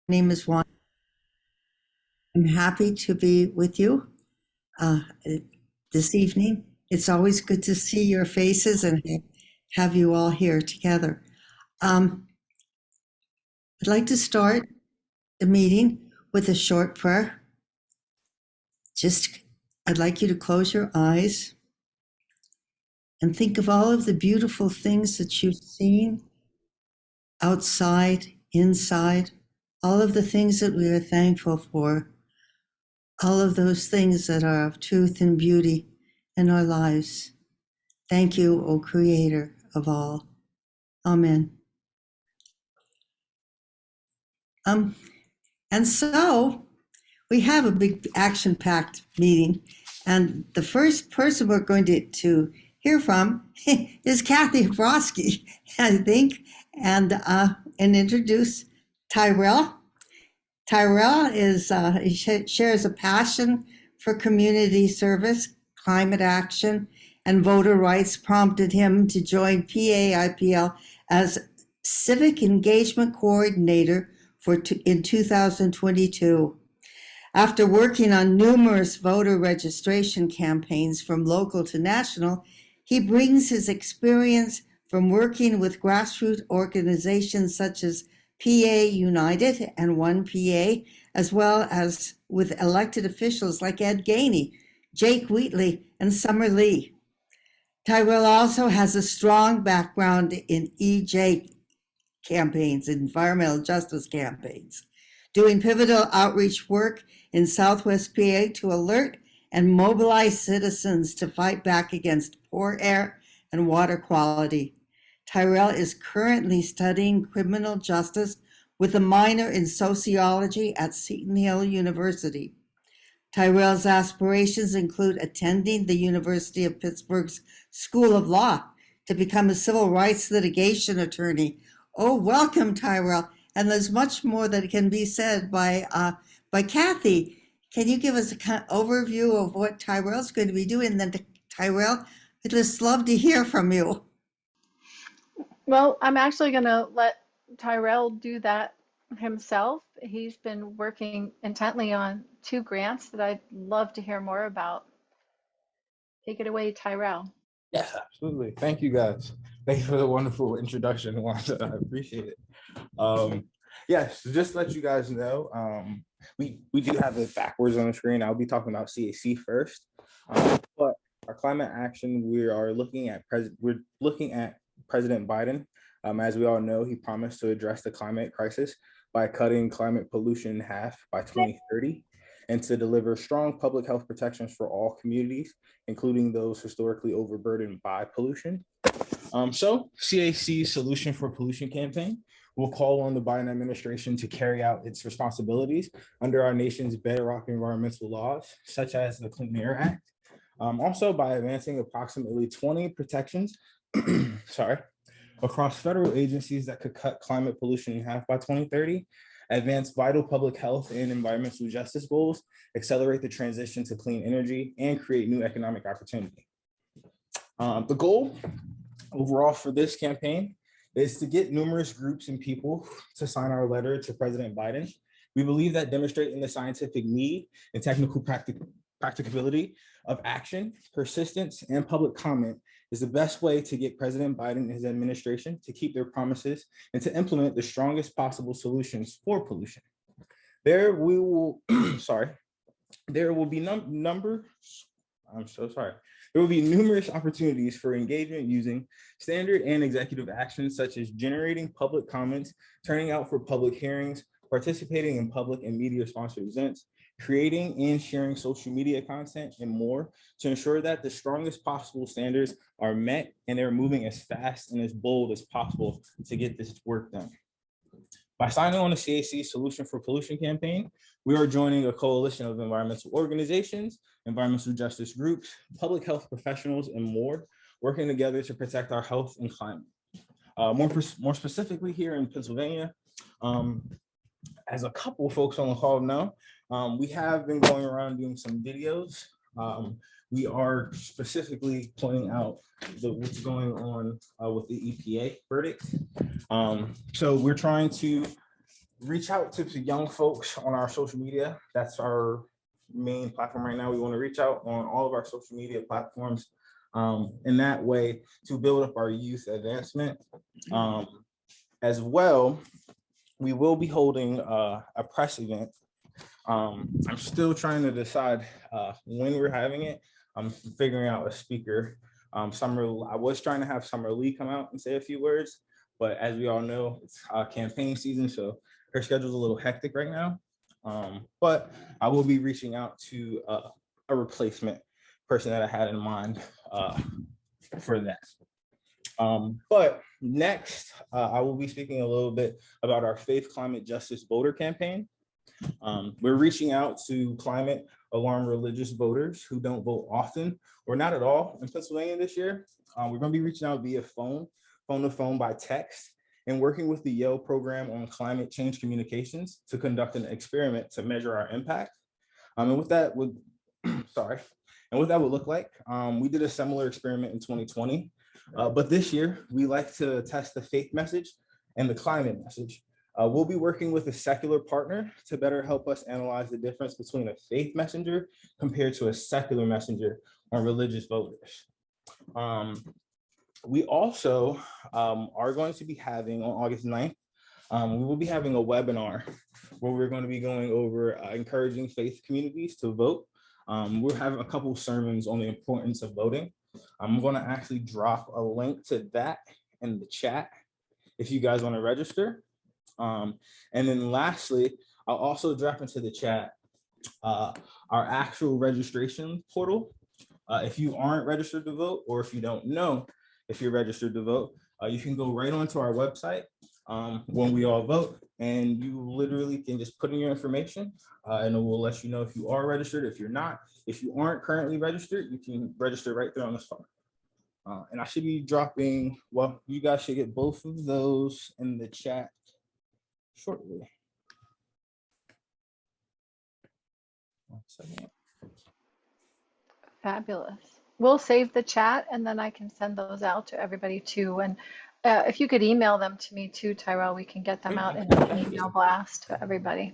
name is Juan. I'm happy to be with you uh, this evening. It's always good to see your faces and have you all here together. Um, I'd like to start the meeting with a short prayer. I'd like you to close your eyes and think of all of the beautiful things that you've seen outside, inside, all of the things that we are thankful for, all of those things that are of truth and beauty in our lives. Thank you, O Creator of all. Amen. And so we have a big action-packed meeting, and the first person we're going to hear from is Kathy Brodsky, I think, and introduce Tyrell. Tyrell he shares a passion for community service, climate action, and voter rights prompted him to join PA IPL as Civic Engagement Coordinator in 2022. After working on numerous voter registration campaigns from local to national, he brings his experience from working with grassroots organizations such as PA United and One PA, as well as with elected officials like Ed Gainey, Jake Wheatley, and Summer Lee. Tyrell also has a strong background in EJ campaigns, environmental justice campaigns, doing pivotal outreach work in Southwest PA to alert and mobilize citizens to fight back against poor air and water quality. Tyrell is currently studying criminal justice with a minor in sociology at Seton Hill University. Tyrell's aspirations include attending the University of Pittsburgh's School of Law to become a civil rights litigation attorney. Oh, welcome, Tyrell. And there's much more that can be said by Kathy. Can you give us an overview of what Tyrell's going to be doing? And then, Tyrell, I'd just love to hear from you. Well, I'm actually going to let Tyrell do that himself. He's been working intently on 2 grants that I'd love to hear more about. Take it away, Tyrell. Yes, absolutely. Thank you, guys. Thank you for the wonderful introduction, Wanda. I appreciate it. Yes, just to let you guys know, we do have it backwards on the screen. I'll be talking about CAC first, but our climate action, we're looking at President Biden. As we all know, he promised to address the climate crisis by cutting climate pollution in half by 2030 and to deliver strong public health protections for all communities, including those historically overburdened by pollution. So CAC's Solution for Pollution campaign will call on the Biden administration to carry out its responsibilities under our nation's bedrock environmental laws, such as the Clean Air Act. Also by advancing approximately 20 protections across federal agencies that could cut climate pollution in half by 2030, advance vital public health and environmental justice goals, accelerate the transition to clean energy, and create new economic opportunity. The goal overall for this campaign is to get numerous groups and people to sign our letter to President Biden. We believe that demonstrating the scientific need and technical practicability of action, persistence, and public comment is the best way to get President Biden and his administration to keep their promises and to implement the strongest possible solutions for pollution. There will be numerous opportunities for engagement using standard and executive actions such as generating public comments, turning out for public hearings, participating in public and media sponsored events, creating and sharing social media content, and more to ensure that the strongest possible standards are met and they're moving as fast and as bold as possible to get this work done. By signing on the CAC Solution for Pollution campaign, we are joining a coalition of environmental organizations, environmental justice groups, public health professionals, and more, working together to protect our health and climate. More specifically here in Pennsylvania, as a couple of folks on the call know, we have been going around doing some videos. We are specifically pointing out what's going on with the EPA verdict. So we're trying to reach out to young folks on our social media. That's our main platform right now. We want to reach out on all of our social media platforms in that way to build up our youth advancement. As well, we will be holding a press event. I'm still trying to decide when we're having it. I'm figuring out a speaker. I was trying to have Summer Lee come out and say a few words, but as we all know, it's campaign season, so her schedule's a little hectic right now. But I will be reaching out to a replacement person that I had in mind for that. But next, I will be speaking a little bit about our Faith Climate Justice Voter Campaign. We're reaching out to climate alarm religious voters who don't vote often or not at all in Pennsylvania this year. We're going to be reaching out via phone to phone by text, and working with the Yale program on climate change communications to conduct an experiment to measure our impact. And what that would look like, we did a similar experiment in 2020, but this year we like to test the faith message and the climate message. We'll be working with a secular partner to better help us analyze the difference between a faith messenger compared to a secular messenger on religious voters. We also are going to be having on August 9th, we will be having a webinar where we're going to be going over encouraging faith communities to vote. We'll have a couple of sermons on the importance of voting. I'm going to actually drop a link to that in the chat if you guys want to register. And then lastly, I'll also drop into the chat our actual registration portal. If you aren't registered to vote, or if you don't know if you're registered to vote, you can go right onto our website when we all vote, and you literally can just put in your information and it will let you know if you are registered. If you're not, if you aren't currently registered, you can register right there on this phone. And I should be dropping, well, you guys should get both of those in the chat shortly. 1 second. Fabulous. We'll save the chat and then I can send those out to everybody too. And if you could email them to me too, Tyrell, we can get them out in an email blast to everybody.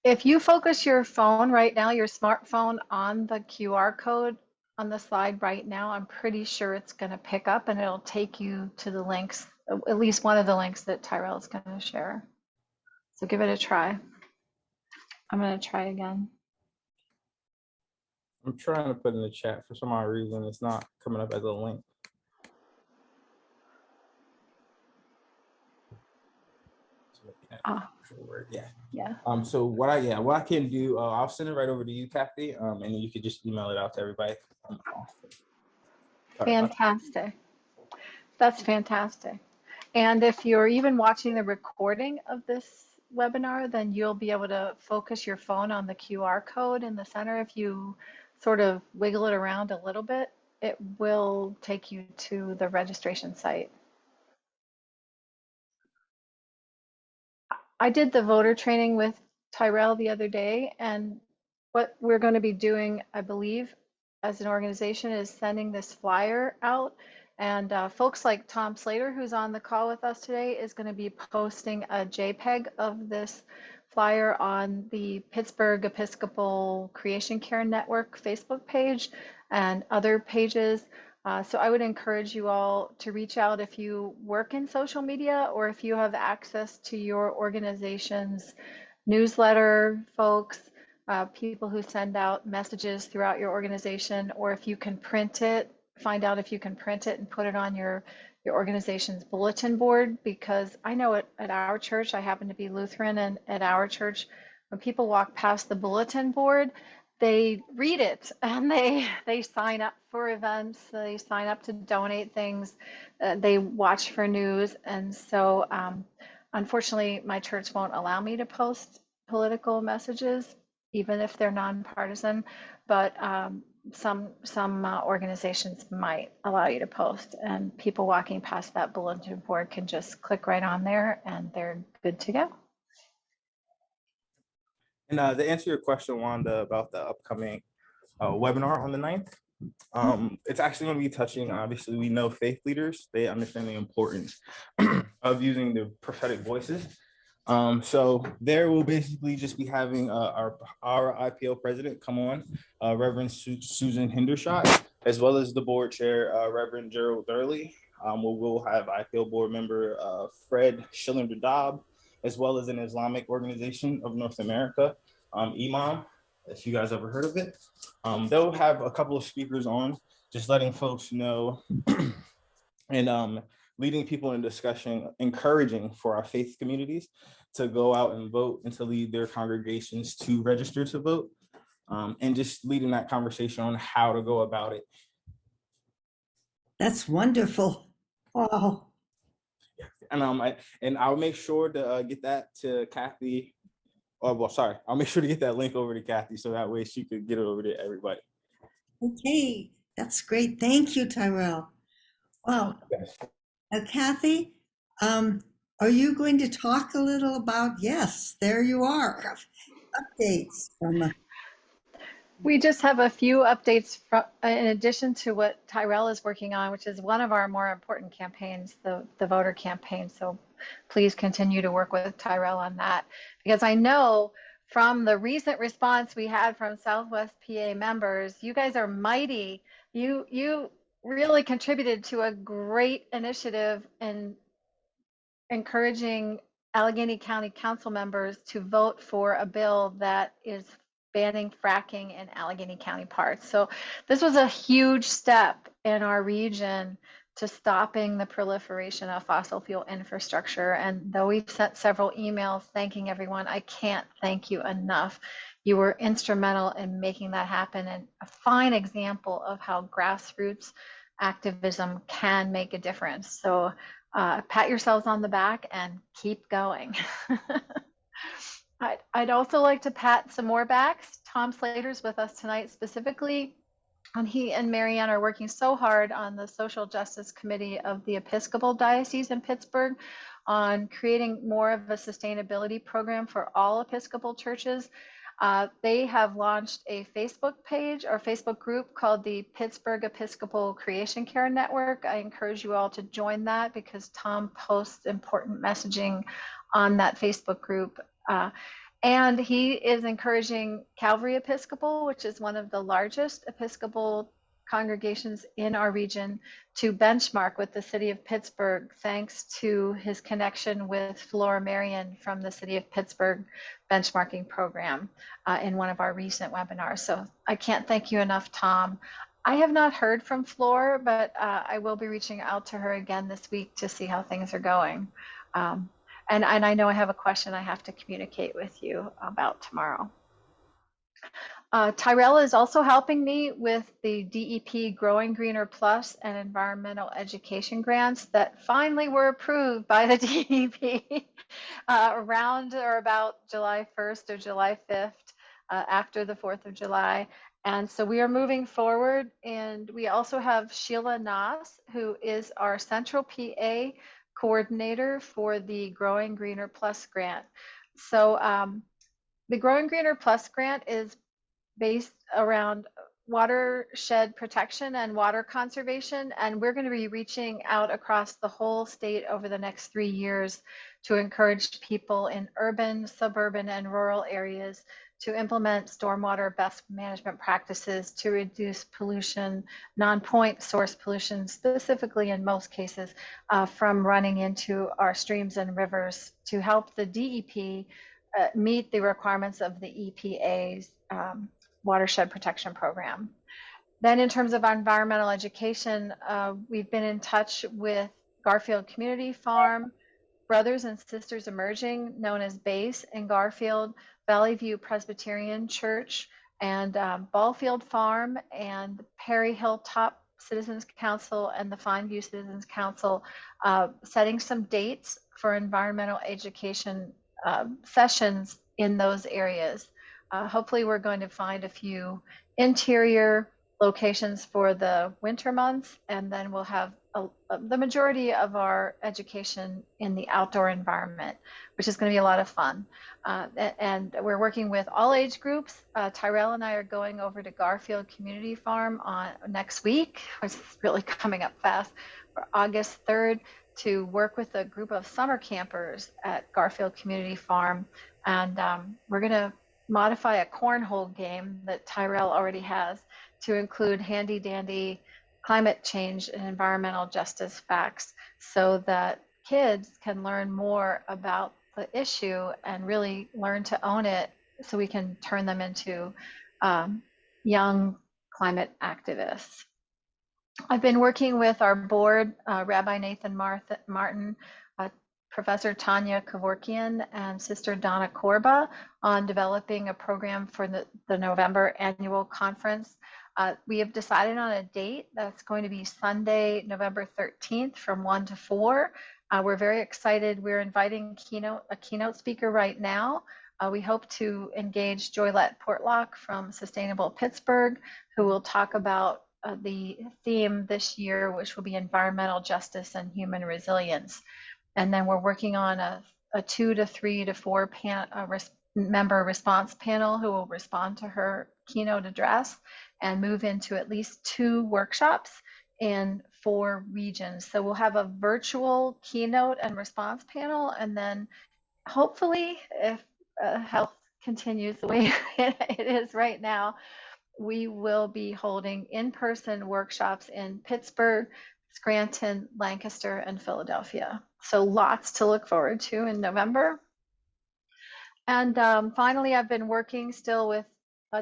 If you focus your phone right now, your smartphone, on the QR code on the slide right now, I'm pretty sure it's going to pick up and it'll take you to the links, at least one of the links that Tyrell is going to share. So give it a try. I'm going to try again. I'm trying to put in the chat. For some odd reason, it's not coming up as a link. Yeah. So what I can do, I'll send it right over to you, Kathy, and then you could just email it out to everybody on the phone. Fantastic. That's fantastic. And if you're even watching the recording of this webinar, then you'll be able to focus your phone on the QR code in the center. If you sort of wiggle it around a little bit, it will take you to the registration site. I did the voter training with Tyrell the other day, and what we're going to be doing, I believe, as an organization is sending this flyer out. And folks like Tom Slater, who's on the call with us today, is going to be posting a JPEG of this flyer on the Pittsburgh Episcopal Creation Care Network Facebook page and other pages. So I would encourage you all to reach out if you work in social media or if you have access to your organization's newsletter folks, people who send out messages throughout your organization, or if you can print it, find out if you can print it and put it on your organization's bulletin board. Because I know at our church, I happen to be Lutheran, and at our church, when people walk past the bulletin board, they read it and they sign up for events, they sign up to donate things, they watch for news. And so unfortunately, my church won't allow me to post political messages, even if they're nonpartisan, but some organizations might allow you to post, and people walking past that bulletin board can just click right on there and they're good to go. And to answer your question, Wanda, about the upcoming webinar on the 9th, it's actually going to be touching, obviously, we know faith leaders, they understand the importance of using the prophetic voices So there will basically just be having our IPL president come on, Reverend Susan Hendershot, as well as the board chair, Reverend Gerald Durley. We'll have IPL board member Fred Schiller-Dobb, as well as an Islamic Organization of North America, Imam, if you guys ever heard of it. They'll have a couple of speakers on, just letting folks know and leading people in discussion, encouraging for our faith communities to go out and vote and to lead their congregations to register to vote, and just leading that conversation on how to go about it. That's wonderful. Wow. And I'll make sure to get that to Kathy. Oh, well, sorry. I'll make sure to get that link over to Kathy so that way she could get it over to everybody. Okay, that's great. Thank you, Tyrell. Wow. Yes. Kathy, are you going to talk a little about, yes, there you are, updates from We just have a few updates in addition to what Tyrell is working on, which is one of our more important campaigns, the voter campaign. So please continue to work with Tyrell on that, because I know from the recent response we had from Southwest PA members, you guys are mighty. You really contributed to a great initiative in encouraging Allegheny County Council members to vote for a bill that is banning fracking in Allegheny County parks. So this was a huge step in our region to stopping the proliferation of fossil fuel infrastructure. And though we've sent several emails thanking everyone, I can't thank you enough. You were instrumental in making that happen, and a fine example of how grassroots activism can make a difference. So pat yourselves on the back and keep going. I'd also like to pat some more backs. Tom Slater's with us tonight specifically, and he and Marianne are working so hard on the Social Justice Committee of the Episcopal Diocese in Pittsburgh on creating more of a sustainability program for all Episcopal churches. They have launched a Facebook page or Facebook group called the Pittsburgh Episcopal Creation Care Network. I encourage you all to join that because Tom posts important messaging on that Facebook group. And he is encouraging Calvary Episcopal, which is one of the largest Episcopal congregations in our region, to benchmark with the city of Pittsburgh, thanks to his connection with Flora Marion from the city of Pittsburgh benchmarking program in one of our recent webinars. So I can't thank you enough, Tom. I have not heard from Flora, but I will be reaching out to her again this week to see how things are going. And I know I have a question I have to communicate with you about tomorrow. Tyrell is also helping me with the DEP Growing Greener Plus and environmental education grants that finally were approved by the DEP around or about July 1st or July 5th, after the 4th of July. And so we are moving forward. And we also have Sheila Naas, who is our Central PA coordinator for the Growing Greener Plus grant. So the Growing Greener Plus grant is based around watershed protection and water conservation, and we're going to be reaching out across the whole state over the next 3 years to encourage people in urban, suburban, and rural areas to implement stormwater best management practices to reduce pollution, non-point source pollution, specifically in most cases, from running into our streams and rivers, to help the DEP meet the requirements of the EPA's watershed protection program. Then in terms of environmental education, we've been in touch with Garfield Community Farm, Brothers and Sisters Emerging, known as BASE in Garfield, Valley View Presbyterian Church, and Ballfield Farm, and Perry Hilltop Citizens Council and the Fine View Citizens Council, setting some dates for environmental education sessions in those areas. Hopefully we're going to find a few interior locations for the winter months, and then we'll have the majority of our education in the outdoor environment, which is going to be a lot of fun. And we're working with all age groups. Tyrell and I are going over to Garfield Community Farm on next week, which is really coming up fast, for August 3rd, to work with a group of summer campers at Garfield Community Farm. And we're going to modify a cornhole game that Tyrell already has to include handy dandy climate change and environmental justice facts so that kids can learn more about the issue and really learn to own it so we can turn them into young climate activists. I've been working with our board, Rabbi Nathan Martin, Professor Tanya Kevorkian, and Sister Donna Korba on developing a program for the November annual conference. We have decided on a date that's going to be Sunday, November 13th from 1 to 4. We're very excited. We're inviting a keynote speaker right now. We hope to engage Joylette Portlock from Sustainable Pittsburgh, who will talk about the theme this year, which will be environmental justice and human resilience. And then we're working on a 2 to 3 to 4 member response panel who will respond to her keynote address and move into at least 2 workshops in 4 regions. So we'll have a virtual keynote and response panel, and then hopefully, if health continues the way it is right now, we will be holding in-person workshops in Pittsburgh, Scranton, Lancaster, and Philadelphia. So lots to look forward to in November. And finally, I've been working still with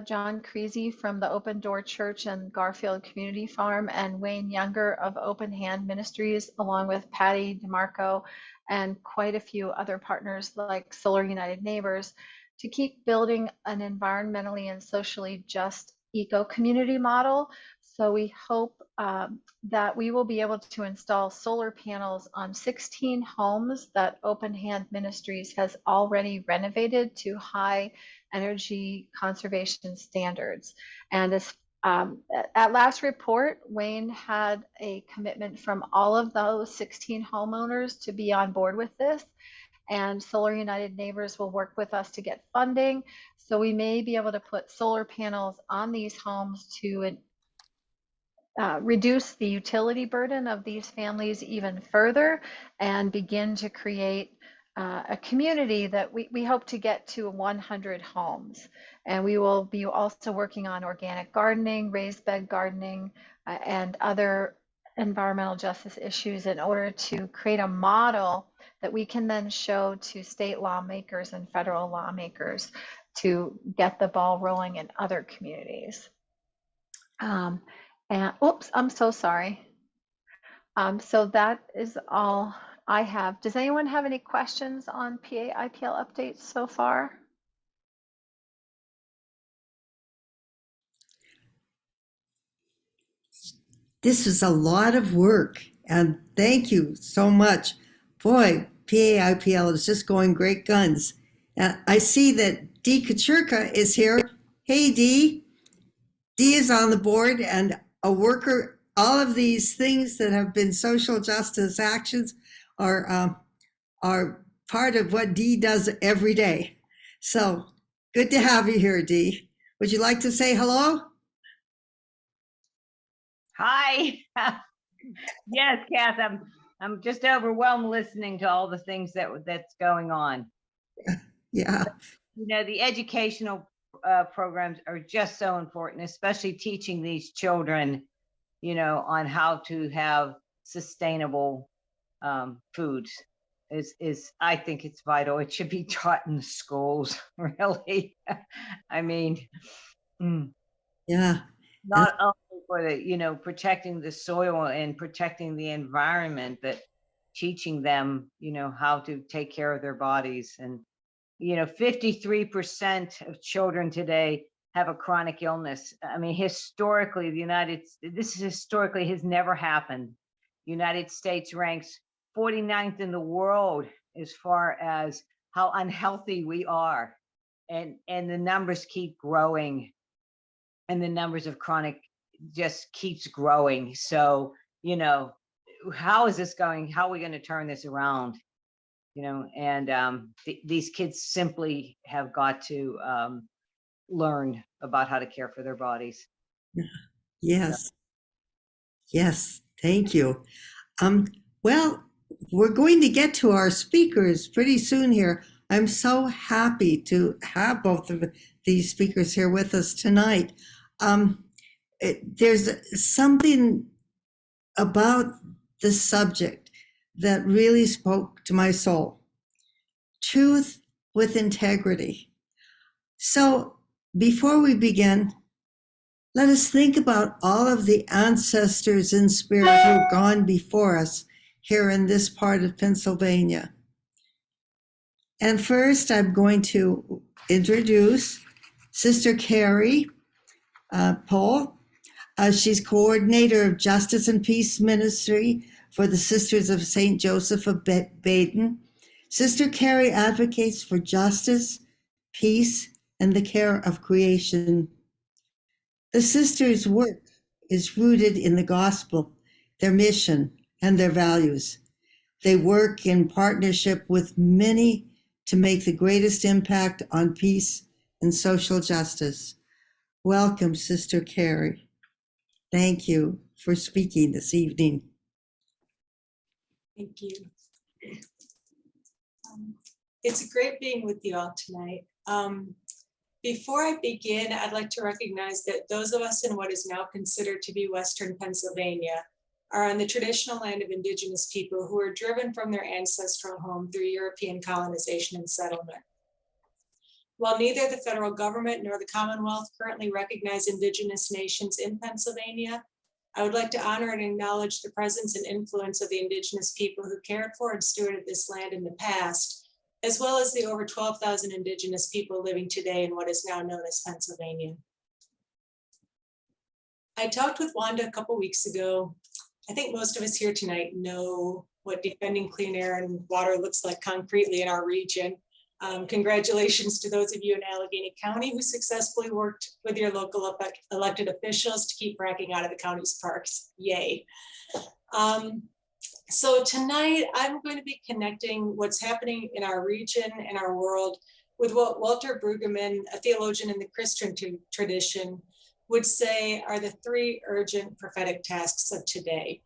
John Creasy from the Open Door Church and Garfield Community Farm, and Wayne Younger of Open Hand Ministries, along with Patty DeMarco and quite a few other partners like Solar United Neighbors, to keep building an environmentally and socially just eco-community model. So we hope that we will be able to install solar panels on 16 homes that Open Hand Ministries has already renovated to high energy conservation standards. And as at last report, Wayne had a commitment from all of those 16 homeowners to be on board with this. And Solar United Neighbors will work with us to get funding. So we may be able to put solar panels on these homes to reduce the utility burden of these families even further and begin to create a community that we hope to get to 100 homes. And we will be also working on organic gardening, raised bed gardening, and other environmental justice issues in order to create a model that we can then show to state lawmakers and federal lawmakers to get the ball rolling in other communities. And oops, I'm so sorry. So that is all I have. Does anyone have any questions on PA IPL updates so far? This is a lot of work, and thank you so much. Boy, PA IPL is just going great guns. I see that Dee Kachurka is here. Hey, Dee. Dee is on the board and a worker. All of these things that have been social justice actions are part of what Dee does every day. So good to have you here, Dee. Would you like to say hello? Hi. Yes, Kath, I'm just overwhelmed listening to all the things that's going on. Yeah. You know, the educational programs are just so important, especially teaching these children, you know, on how to have sustainable foods is I think it's vital. It should be taught in the schools, really. I mean, yeah. Not only for the, you know, protecting the soil and protecting the environment, but teaching them, you know, how to take care of their bodies. And, you know, 53% of children today have a chronic illness. I mean, historically, this historically has never happened. United States ranks 49th in the world as far as how unhealthy we are. And the numbers keep growing. And the numbers of chronic just keeps growing. So, you know, how is this going? How are we going to turn this around? You know, and these kids simply have got to learn about how to care for their bodies. Yes. Yes. Thank you. Well, we're going to get to our speakers pretty soon here. I'm so happy to have both of these speakers here with us tonight. There's something about the subject that really spoke to my soul. Truth with integrity. So before we begin, let us think about all of the ancestors in spirit who have gone before us here in this part of Pennsylvania. And first, I'm going to introduce Sister Carrie Pohl. She's coordinator of Justice and Peace Ministry for the Sisters of St. Joseph of Baden. Sister Carrie advocates for justice, peace, and the care of creation. The sisters' work is rooted in the gospel, their mission, and their values. They work in partnership with many to make the greatest impact on peace and social justice. Welcome, Sister Carrie. Thank you for speaking this evening. Thank you. It's great being with you all tonight. Before I begin, I'd like to recognize that those of us in what is now considered to be Western Pennsylvania are on the traditional land of Indigenous people who were driven from their ancestral home through European colonization and settlement. While neither the federal government nor the Commonwealth currently recognize Indigenous nations in Pennsylvania, I would like to honor and acknowledge the presence and influence of the Indigenous people who cared for and stewarded this land in the past, as well as the over 12,000 Indigenous people living today in what is now known as Pennsylvania. I talked with Wanda a couple weeks ago. I think most of us here tonight know what defending clean air and water looks like concretely in our region. Congratulations to those of you in Allegheny County who successfully worked with your local elected officials to keep fracking out of the county's parks. Yay. So tonight I'm going to be connecting what's happening in our region and our world with what Walter Brueggemann, a theologian in the Christian tradition, would say are the three urgent prophetic tasks of today.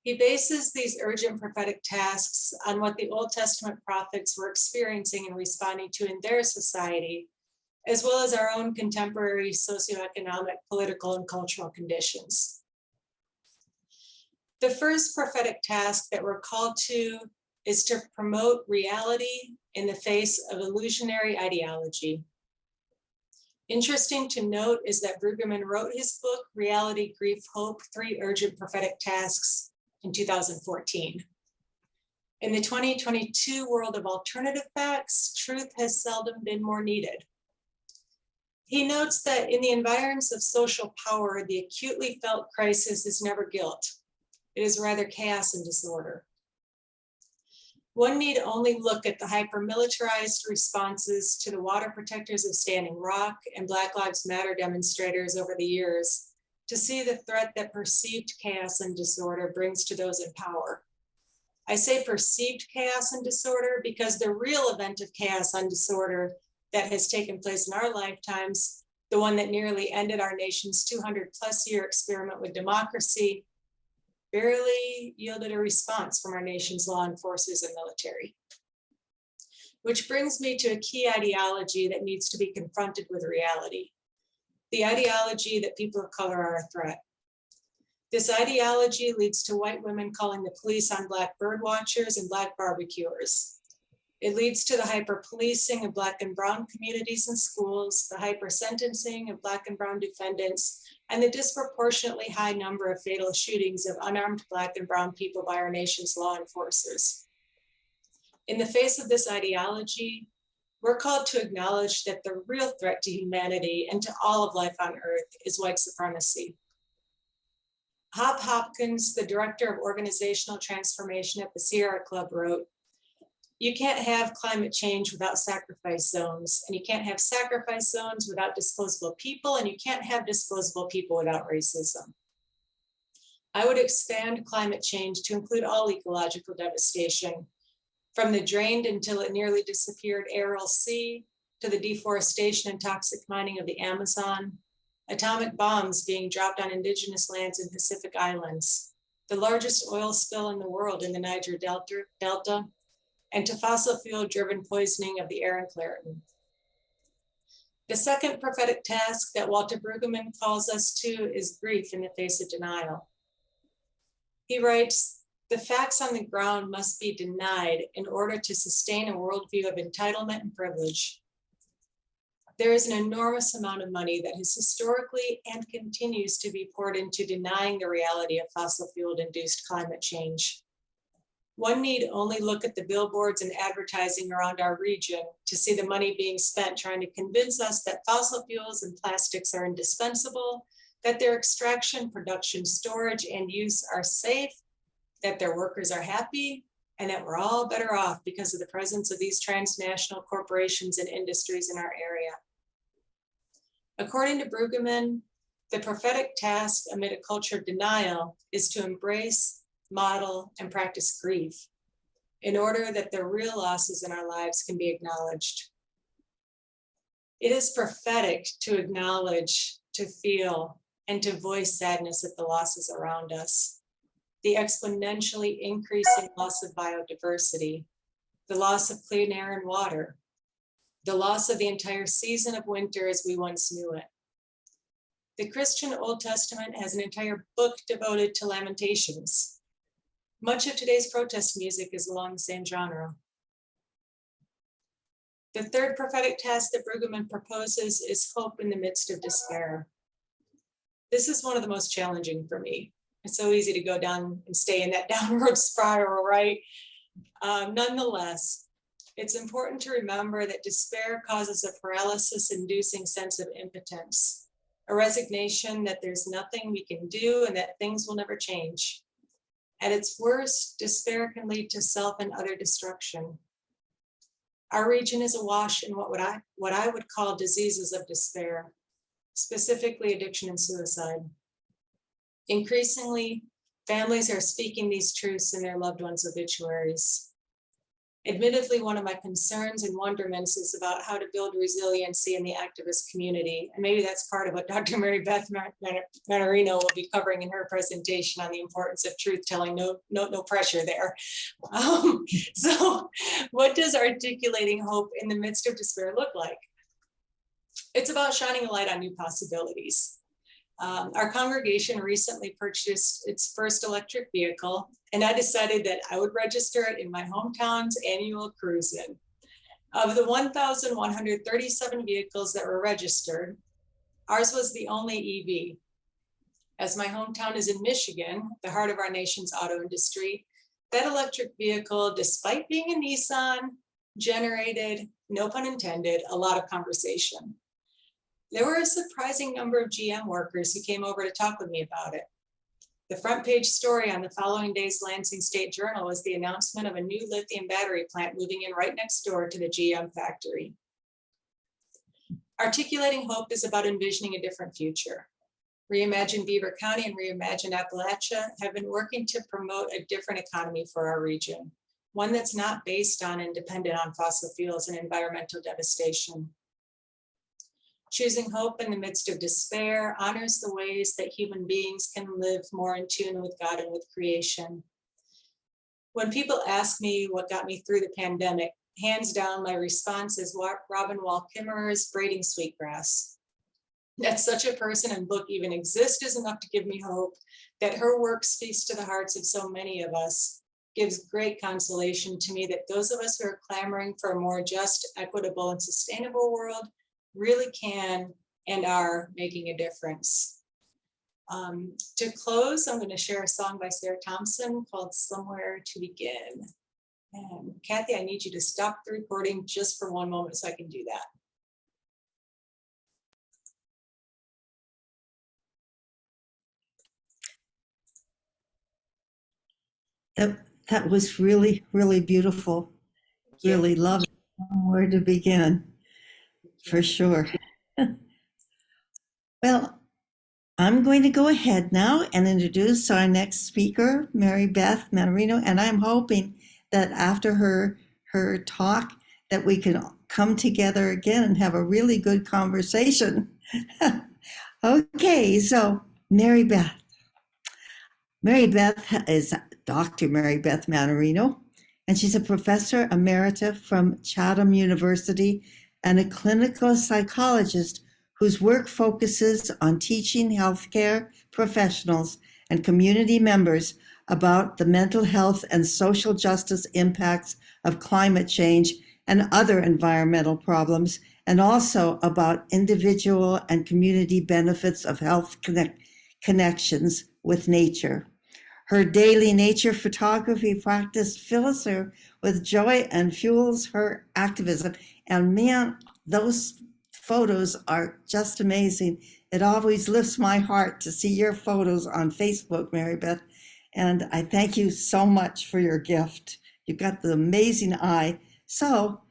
He bases these urgent prophetic tasks on what the Old Testament prophets were experiencing and responding to in their society, as well as our own contemporary socioeconomic, political, and cultural conditions. The first prophetic task that we're called to is to promote reality in the face of illusionary ideology. Interesting to note is that Brueggemann wrote his book, Reality, Grief, Hope, Three Urgent Prophetic Tasks, in 2014. In the 2022 world of alternative facts, truth has seldom been more needed. He notes that in the environs of social power, the acutely felt crisis is never guilt. It is rather chaos and disorder. One need only look at the hyper-militarized responses to the water protectors of Standing Rock and Black Lives Matter demonstrators over the years to see the threat that perceived chaos and disorder brings to those in power. I say perceived chaos and disorder because the real event of chaos and disorder that has taken place in our lifetimes, the one that nearly ended our nation's 200-plus-year experiment with democracy, barely yielded a response from our nation's law enforcers and military. Which brings me to a key ideology that needs to be confronted with reality. The ideology that people of color are a threat. This ideology leads to white women calling the police on Black bird watchers and Black barbecuers. It leads to the hyper-policing of Black and brown communities and schools, the hyper-sentencing of Black and brown defendants, and the disproportionately high number of fatal shootings of unarmed Black and brown people by our nation's law enforcers. In the face of this ideology, we're called to acknowledge that the real threat to humanity and to all of life on Earth is white supremacy. Hop Hopkins, the director of organizational transformation at the Sierra Club, wrote, "You can't have climate change without sacrifice zones, and you can't have sacrifice zones without disposable people, and you can't have disposable people without racism." I would expand climate change to include all ecological devastation, from the drained until it nearly disappeared Aral Sea, to the deforestation and toxic mining of the Amazon, atomic bombs being dropped on indigenous lands in Pacific Islands, the largest oil spill in the world in the Niger Delta, and to fossil fuel-driven poisoning of the air in Claritin. The second prophetic task that Walter Brueggemann calls us to is grief in the face of denial. He writes, "The facts on the ground must be denied in order to sustain a worldview of entitlement and privilege. There is an enormous amount of money that has historically and continues to be poured into denying the reality of fossil fuel-induced climate change. One need only look at the billboards and advertising around our region to see the money being spent trying to convince us that fossil fuels and plastics are indispensable, that their extraction, production, storage, and use are safe, that their workers are happy, and that we're all better off because of the presence of these transnational corporations and industries in our area." According to Brueggemann, the prophetic task amid a culture of denial is to embrace, model, and practice grief in order that the real losses in our lives can be acknowledged. It is prophetic to acknowledge, to feel, and to voice sadness at the losses around us. The exponentially increasing loss of biodiversity, the loss of clean air and water, the loss of the entire season of winter as we once knew it. The Christian Old Testament has an entire book devoted to lamentations. Much of today's protest music is along the same genre. The third prophetic task that Brueggemann proposes is hope in the midst of despair. This is one of the most challenging for me. It's so easy to go down and stay in that downward spiral, right? Nonetheless, it's important to remember that despair causes a paralysis-inducing sense of impotence, a resignation that there's nothing we can do and that things will never change. At its worst, despair can lead to self and other destruction. Our region is awash in what I would call diseases of despair, specifically addiction and suicide. Increasingly, families are speaking these truths in their loved ones' obituaries. Admittedly, one of my concerns and wonderments is about how to build resiliency in the activist community. And maybe that's part of what Dr. Mary Beth Manarino will be covering in her presentation on the importance of truth telling, no pressure there. So what does articulating hope in the midst of despair look like? It's about shining a light on new possibilities. Our congregation recently purchased its first electric vehicle, and I decided that I would register it in my hometown's annual cruise-in. Of the 1,137 vehicles that were registered, ours was the only EV. As my hometown is in Michigan, the heart of our nation's auto industry, that electric vehicle, despite being a Nissan, generated, no pun intended, a lot of conversation. There were a surprising number of GM workers who came over to talk with me about it. The front page story on the following day's Lansing State Journal was the announcement of a new lithium battery plant moving in right next door to the GM factory. Articulating hope is about envisioning a different future. Reimagine Beaver County and Reimagine Appalachia have been working to promote a different economy for our region, one that's not based on and dependent on fossil fuels and environmental devastation. Choosing hope in the midst of despair honors the ways that human beings can live more in tune with God and with creation. When people ask me what got me through the pandemic, hands down, my response is Robin Wall Kimmerer's Braiding Sweetgrass. That such a person and book even exist is enough to give me hope. That her work speaks to the hearts of so many of us gives great consolation to me that those of us who are clamoring for a more just, equitable, and sustainable world really can and are making a difference. To close, I'm going to share a song by Sarah Thompson called Somewhere to Begin. And Kathy, I need you to stop the recording just for one moment so I can do that. That was really, really beautiful. Really love it. Where to begin, for sure. Well, I'm going to go ahead now and introduce our next speaker, Mary Beth Manarino, and I'm hoping that after her talk that we can come together again and have a really good conversation. Okay, so Mary Beth, Mary Beth is Dr. Mary Beth Manarino, and she's a professor emerita from Chatham University and a clinical psychologist whose work focuses on teaching healthcare professionals and community members about the mental health and social justice impacts of climate change and other environmental problems, and also about individual and community benefits of health connections with nature. Her daily nature photography practice fills her with joy and fuels her activism. And man, those photos are just amazing. It always lifts my heart to see your photos on Facebook, Mary Beth. And I thank you so much for your gift. You've got the amazing eye. So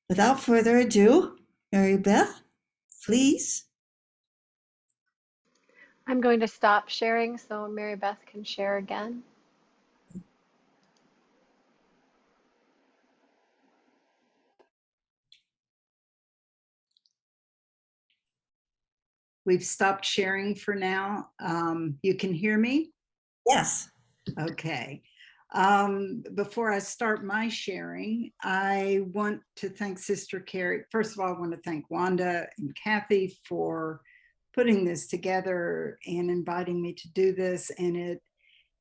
without further ado, Mary Beth, please. I'm going to stop sharing so Mary Beth can share again. We've stopped sharing for now. You can hear me? Yes. Okay. Before I start my sharing, I want to thank Sister Carrie. First of all, I want to thank Wanda and Kathy for putting this together and inviting me to do this. And it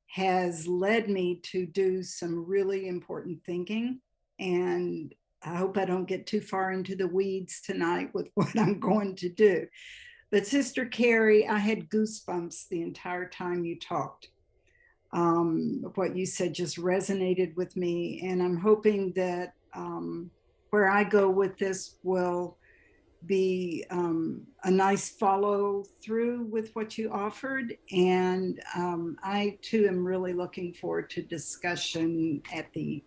has led me to do some really important thinking. And I hope I don't get too far into the weeds tonight with what I'm going to do. But Sister Carrie, I had goosebumps the entire time you talked. What you said just resonated with me. And I'm hoping that where I go with this will be a nice follow through with what you offered. And I too am really looking forward to discussion at the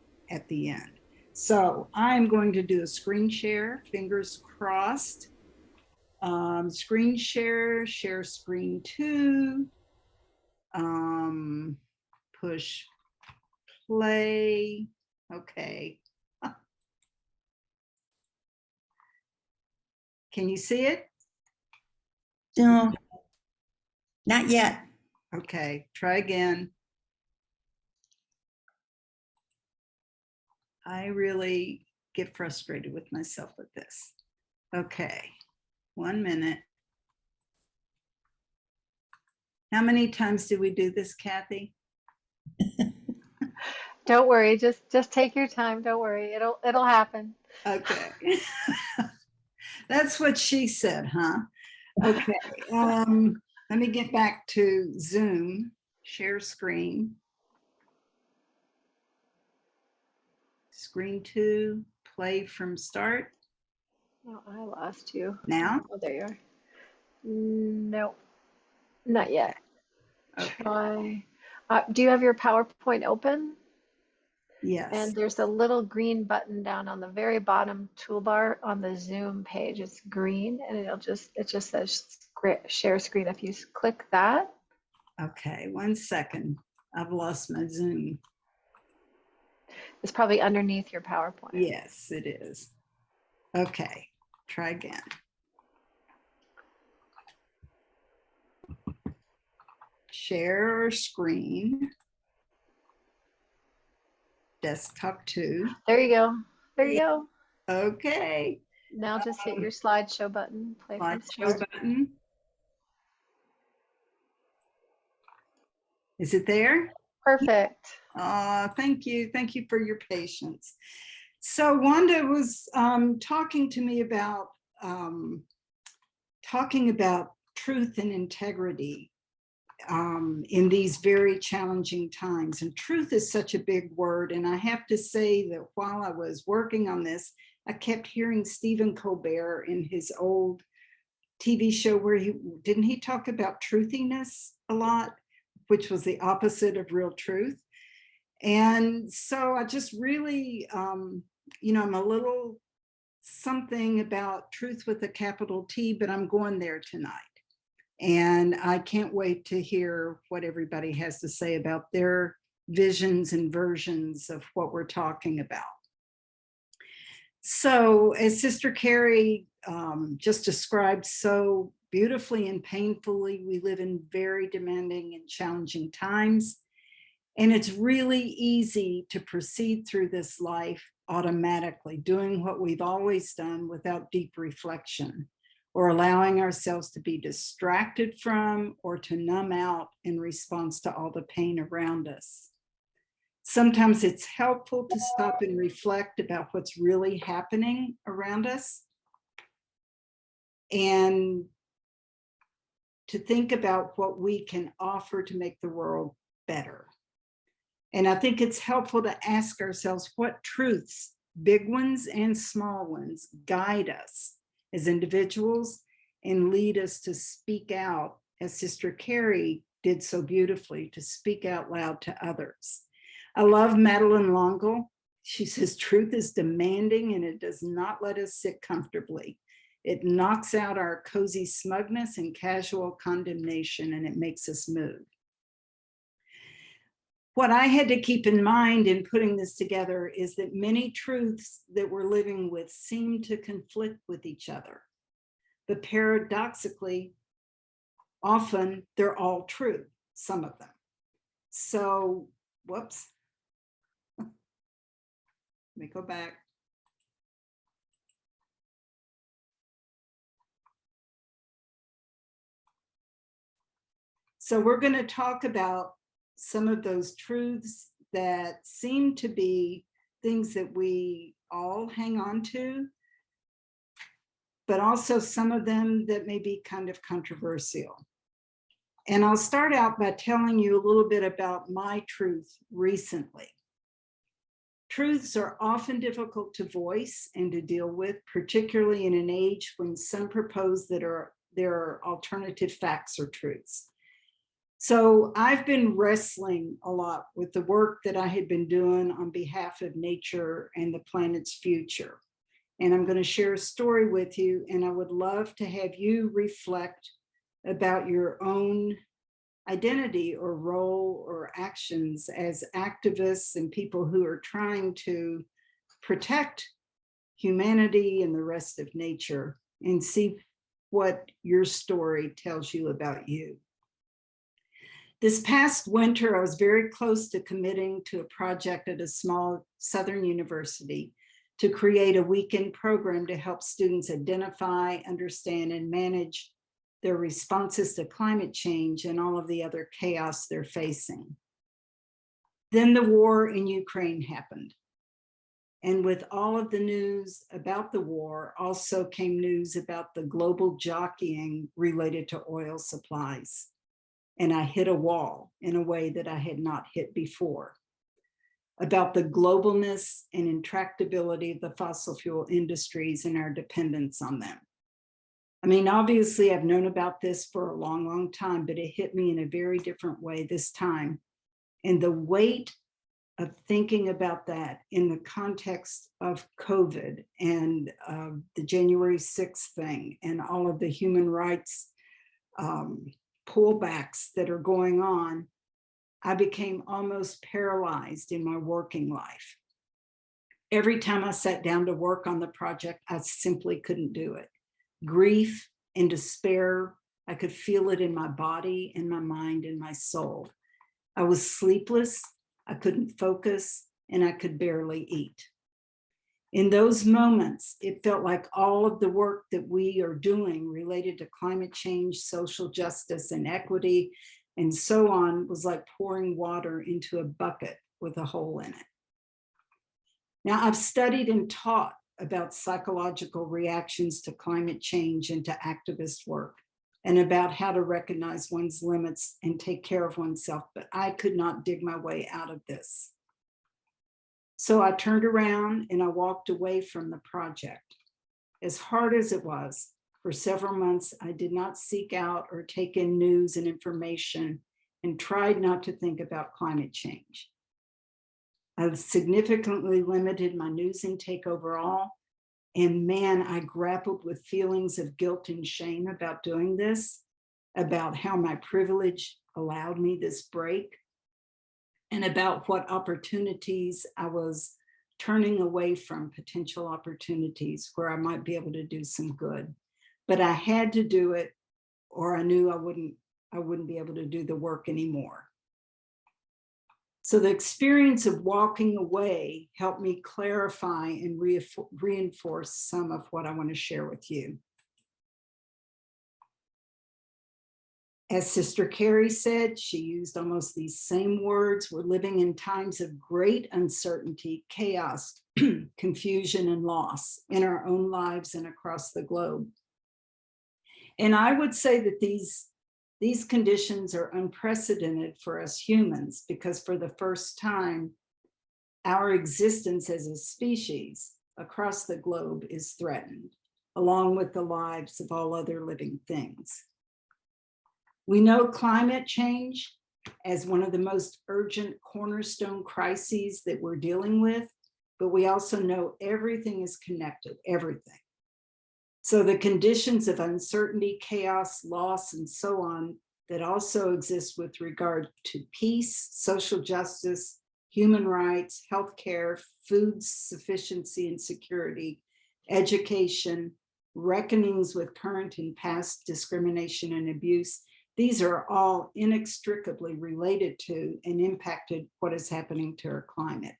end. So I'm going to do a screen share, fingers crossed. Screen share, share screen 2, push play. Okay. Can you see it? No, not yet. Okay, try again. I really get frustrated with myself with this. Okay, 1 minute. How many times did we do this, Kathy? Don't worry, just take your time. Don't worry, it'll happen. Okay. That's what she said, huh? Okay. Let me get back to Zoom, share screen. Screen 2, play from start. Oh, I lost you. Now? Oh, there you are. No, not yet. Okay. Try. Do you have your PowerPoint open? Yes. And there's a little green button down on the very bottom toolbar on the Zoom page. It's green, and it just says share screen. If you click that. Okay, 1 second. I've lost my Zoom. It's probably underneath your PowerPoint. Yes, it is. Okay, try again. Share screen. Desktop 2. There you go. There you go. Okay. Now just hit your slideshow button. Play from Slideshow start. button. Is it there? Perfect. Thank you. Thank you for your patience. So Wanda was talking to me about truth and integrity in these very challenging times. And truth is such a big word. And I have to say that while I was working on this, I kept hearing Stephen Colbert in his old TV show where didn't he talk about truthiness a lot, which was the opposite of real truth. And so I just really, I'm a little something about truth with a capital T, but I'm going there tonight. And I can't wait to hear what everybody has to say about their visions and versions of what we're talking about. So as Sister Carrie just described so beautifully and painfully, we live in very demanding and challenging times. And it's really easy to proceed through this life automatically, doing what we've always done without deep reflection, or allowing ourselves to be distracted from or to numb out in response to all the pain around us. Sometimes it's helpful to stop and reflect about what's really happening around us, and to think about what we can offer to make the world better. And I think it's helpful to ask ourselves what truths, big ones and small ones, guide us as individuals and lead us to speak out, as Sister Carrie did so beautifully, to speak out loud to others. I love Madeline Longle. She says, truth is demanding and it does not let us sit comfortably. It knocks out our cozy smugness and casual condemnation, and it makes us move. What I had to keep in mind in putting this together is that many truths that we're living with seem to conflict with each other. But paradoxically, often they're all true, some of them. So, whoops. Let me go back. So we're going to talk about some of those truths that seem to be things that we all hang on to, but also some of them that may be kind of controversial. And I'll start out by telling you a little bit about my truth recently. Truths are often difficult to voice and to deal with, particularly in an age when some propose that there are alternative facts or truths. So I've been wrestling a lot with the work that I had been doing on behalf of nature and the planet's future. And I'm going to share a story with you, and I would love to have you reflect about your own identity or role or actions as activists and people who are trying to protect humanity and the rest of nature, and see what your story tells you about you. This past winter, I was very close to committing to a project at a small Southern university to create a weekend program to help students identify, understand, and manage their responses to climate change and all of the other chaos they're facing. Then the war in Ukraine happened. And with all of the news about the war, also came news about the global jockeying related to oil supplies. And I hit a wall in a way that I had not hit before, about the globalness and intractability of the fossil fuel industries and our dependence on them. I mean, obviously I've known about this for a long, long time, but it hit me in a very different way this time. And the weight of thinking about that in the context of COVID and the January 6th thing and all of the human rights pullbacks that are going on, I became almost paralyzed in my working life. Every time I sat down to work on the project, I simply couldn't do it. Grief and despair, I could feel it in my body, in my mind, in my soul. I was sleepless, I couldn't focus, and I could barely eat. In those moments, it felt like all of the work that we are doing related to climate change, social justice, and equity, and so on, was like pouring water into a bucket with a hole in it. Now, I've studied and taught about psychological reactions to climate change and to activist work, and about how to recognize one's limits and take care of oneself, but I could not dig my way out of this. So I turned around and I walked away from the project. As hard as it was, for several months, I did not seek out or take in news and information and tried not to think about climate change. I've significantly limited my news intake overall. And man, I grappled with feelings of guilt and shame about doing this, about how my privilege allowed me this break, and about what opportunities I was turning away from, potential opportunities where I might be able to do some good. But I had to do it, or I knew I wouldn't be able to do the work anymore. So the experience of walking away helped me clarify and reinforce some of what I want to share with you. As Sister Carrie said, she used almost these same words. We're living in times of great uncertainty, chaos, confusion, and loss in our own lives and across the globe. And I would say that these conditions are unprecedented for us humans, because for the first time, our existence as a species across the globe is threatened, along with the lives of all other living things. We know climate change as one of the most urgent cornerstone crises that we're dealing with, but we also know everything is connected, everything. So the conditions of uncertainty, chaos, loss, and so on that also exist with regard to peace, social justice, human rights, healthcare, food sufficiency and security, education, reckonings with current and past discrimination and abuse. These are all inextricably related to and impacted what is happening to our climate.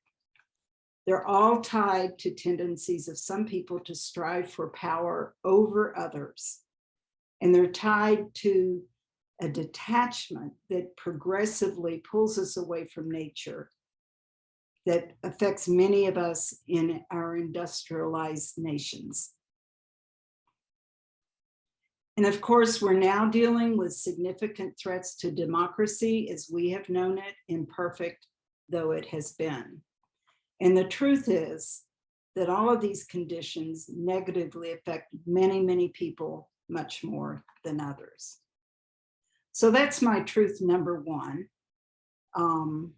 They're all tied to tendencies of some people to strive for power over others. And they're tied to a detachment that progressively pulls us away from nature, that affects many of us in our industrialized nations. And of course, we're now dealing with significant threats to democracy as we have known it, imperfect though it has been. And the truth is that all of these conditions negatively affect many, many people much more than others. So that's my truth number one. And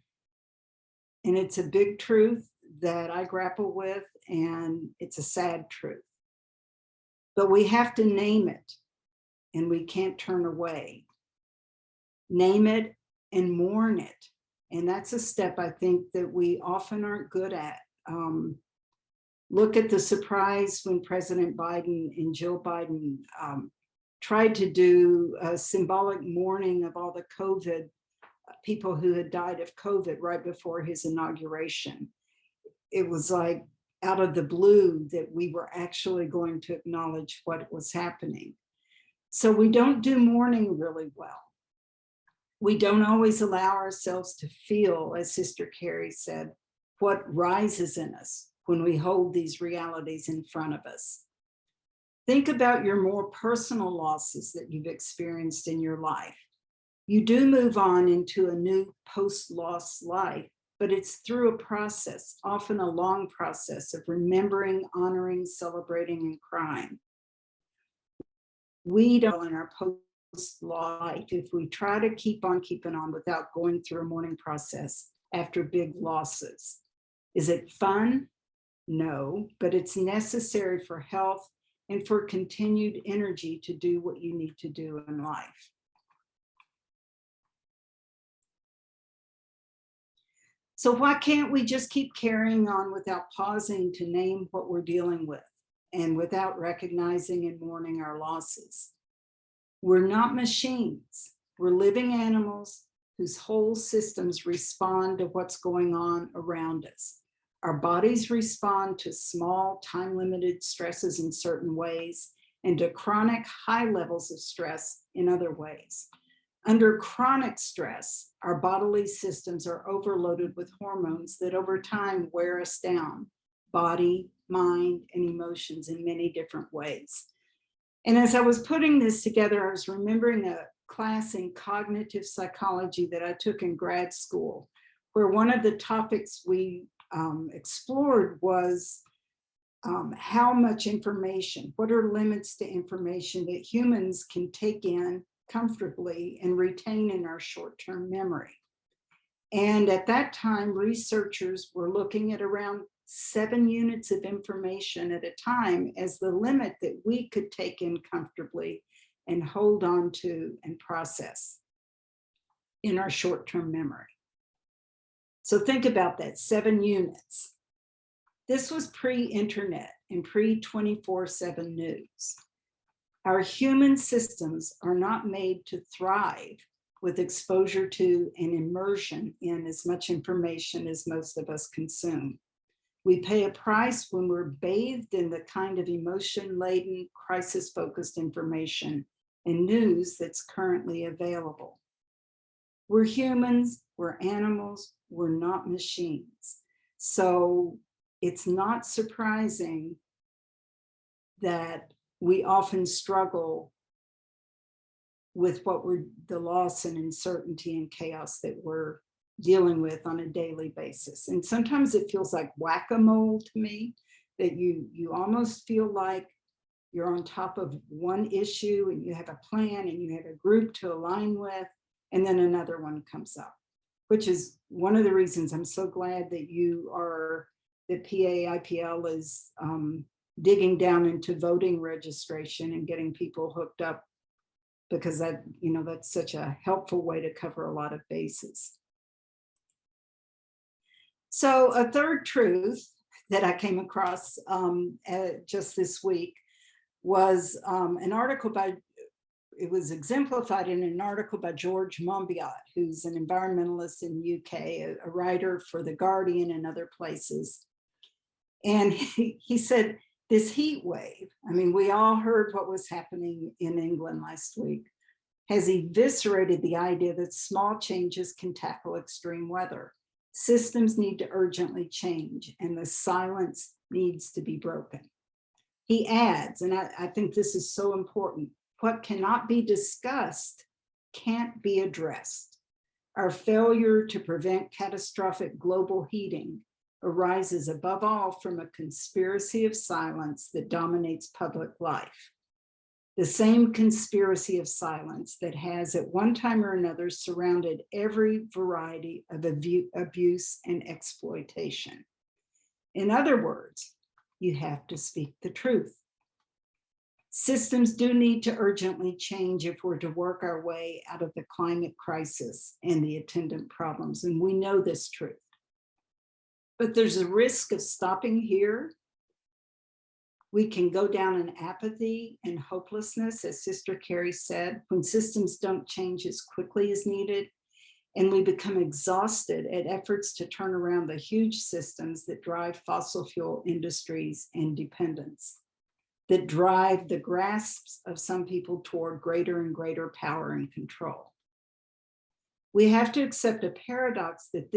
it's a big truth that I grapple with, and it's a sad truth. But we have to name it, and we can't turn away. Name it and mourn it. And that's a step I think that we often aren't good at. Look at the surprise when President Biden and Jill Biden tried to do a symbolic mourning of all the COVID people who had died of COVID right before his inauguration. It was like out of the blue that we were actually going to acknowledge what was happening. So we don't do mourning really well. We don't always allow ourselves to feel, as Sister Carrie said, what rises in us when we hold these realities in front of us. Think about your more personal losses that you've experienced in your life. You do move on into a new post-loss life, but it's through a process, often a long process of remembering, honoring, celebrating, and crying. We don't in our post-loss life if we try to keep on keeping on without going through a mourning process after big losses. Is it fun? No, but it's necessary for health and for continued energy to do what you need to do in life. So why can't we just keep carrying on without pausing to name what we're dealing with and without recognizing and mourning our losses? We're not machines. We're living animals whose whole systems respond to what's going on around us. Our bodies respond to small, time-limited stresses in certain ways and to chronic high levels of stress in other ways. Under chronic stress, our bodily systems are overloaded with hormones that over time wear us down, body, mind, and emotions in many different ways. And as I was putting this together, I was remembering a class in cognitive psychology that I took in grad school, where one of the topics we explored was how much information, what are limits to information that humans can take in comfortably and retain in our short-term memory. And at that time, researchers were looking at around 7 units of information at a time as the limit that we could take in comfortably and hold on to and process in our short-term memory. So think about that, 7 units. This was pre-internet and pre-24/7 news. Our human systems are not made to thrive with exposure to and immersion in as much information as most of us consume. We pay a price when we're bathed in the kind of emotion-laden, crisis-focused information and news that's currently available. We're humans, we're animals, we're not machines. So it's not surprising that we often struggle with the loss and uncertainty and chaos that we're dealing with on a daily basis. And sometimes it feels like whack-a-mole to me, that you almost feel like you're on top of one issue and you have a plan and you have a group to align with, and then another one comes up, which is one of the reasons I'm so glad that that PA IPL is digging down into voting registration and getting people hooked up, because that's such a helpful way to cover a lot of bases. So a third truth that I came across just this week was an article it was exemplified in an article by George Monbiot, who's an environmentalist in the UK, a writer for The Guardian and other places. And he said, this heat wave, I mean, we all heard what was happening in England last week, has eviscerated the idea that small changes can tackle extreme weather. Systems need to urgently change, and the silence needs to be broken. He adds, and I think this is so important, what cannot be discussed can't be addressed. Our failure to prevent catastrophic global heating arises above all from a conspiracy of silence that dominates public life. The same conspiracy of silence that has at one time or another surrounded every variety of abuse and exploitation. In other words, you have to speak the truth. Systems do need to urgently change if we're to work our way out of the climate crisis and the attendant problems, and we know this truth. But there's a risk of stopping here. We can go down in apathy and hopelessness, as Sister Carrie said, when systems don't change as quickly as needed, and we become exhausted at efforts to turn around the huge systems that drive fossil fuel industries and dependence, that drive the grasps of some people toward greater and greater power and control. We have to accept a paradox that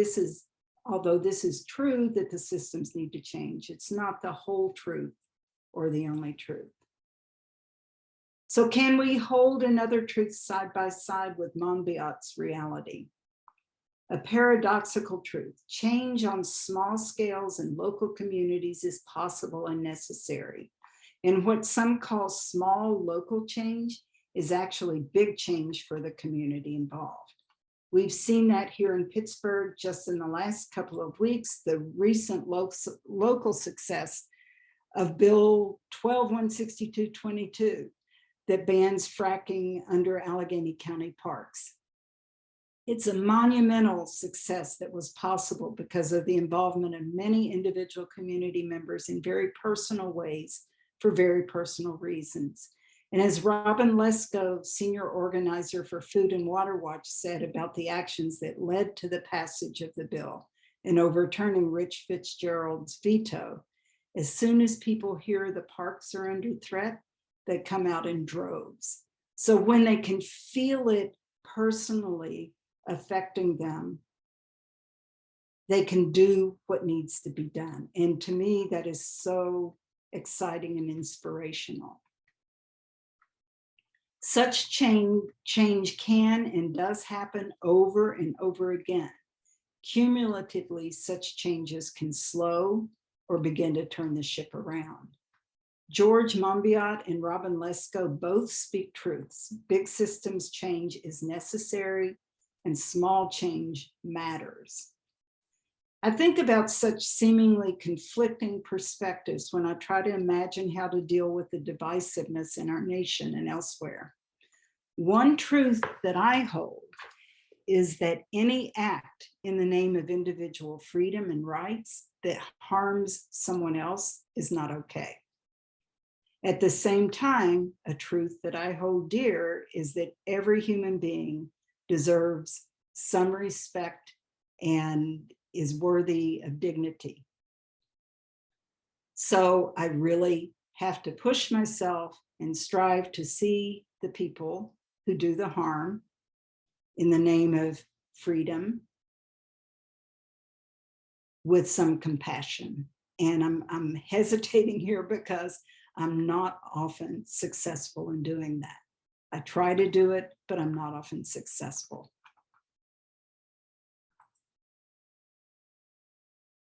although this is true that the systems need to change, it's not the whole truth or the only truth. So can we hold another truth side by side with Monbiot's reality? A paradoxical truth: change on small scales and local communities is possible and necessary. And what some call small local change is actually big change for the community involved. We've seen that here in Pittsburgh just in the last couple of weeks, the recent local success of Bill 12-162-22 that bans fracking under Allegheny County parks. It's a monumental success that was possible because of the involvement of many individual community members in very personal ways for very personal reasons. And as Robin Lesko, senior organizer for Food and Water Watch, said about the actions that led to the passage of the bill and overturning Rich Fitzgerald's veto, as soon as people hear the parks are under threat, they come out in droves. So when they can feel it personally affecting them, they can do what needs to be done. And to me, that is so exciting and inspirational. Such change can and does happen over and over again. Cumulatively, such changes can slow or begin to turn the ship around. George Monbiot and Robin Lesko both speak truths. Big systems change is necessary and small change matters. I think about such seemingly conflicting perspectives when I try to imagine how to deal with the divisiveness in our nation and elsewhere. One truth that I hold is that any act in the name of individual freedom and rights that harms someone else is not okay. At the same time, a truth that I hold dear is that every human being deserves some respect and is worthy of dignity. So I really have to push myself and strive to see the people who do the harm in the name of freedom with some compassion. And I'm hesitating here because I'm not often successful in doing that. I try to do it, but I'm not often successful.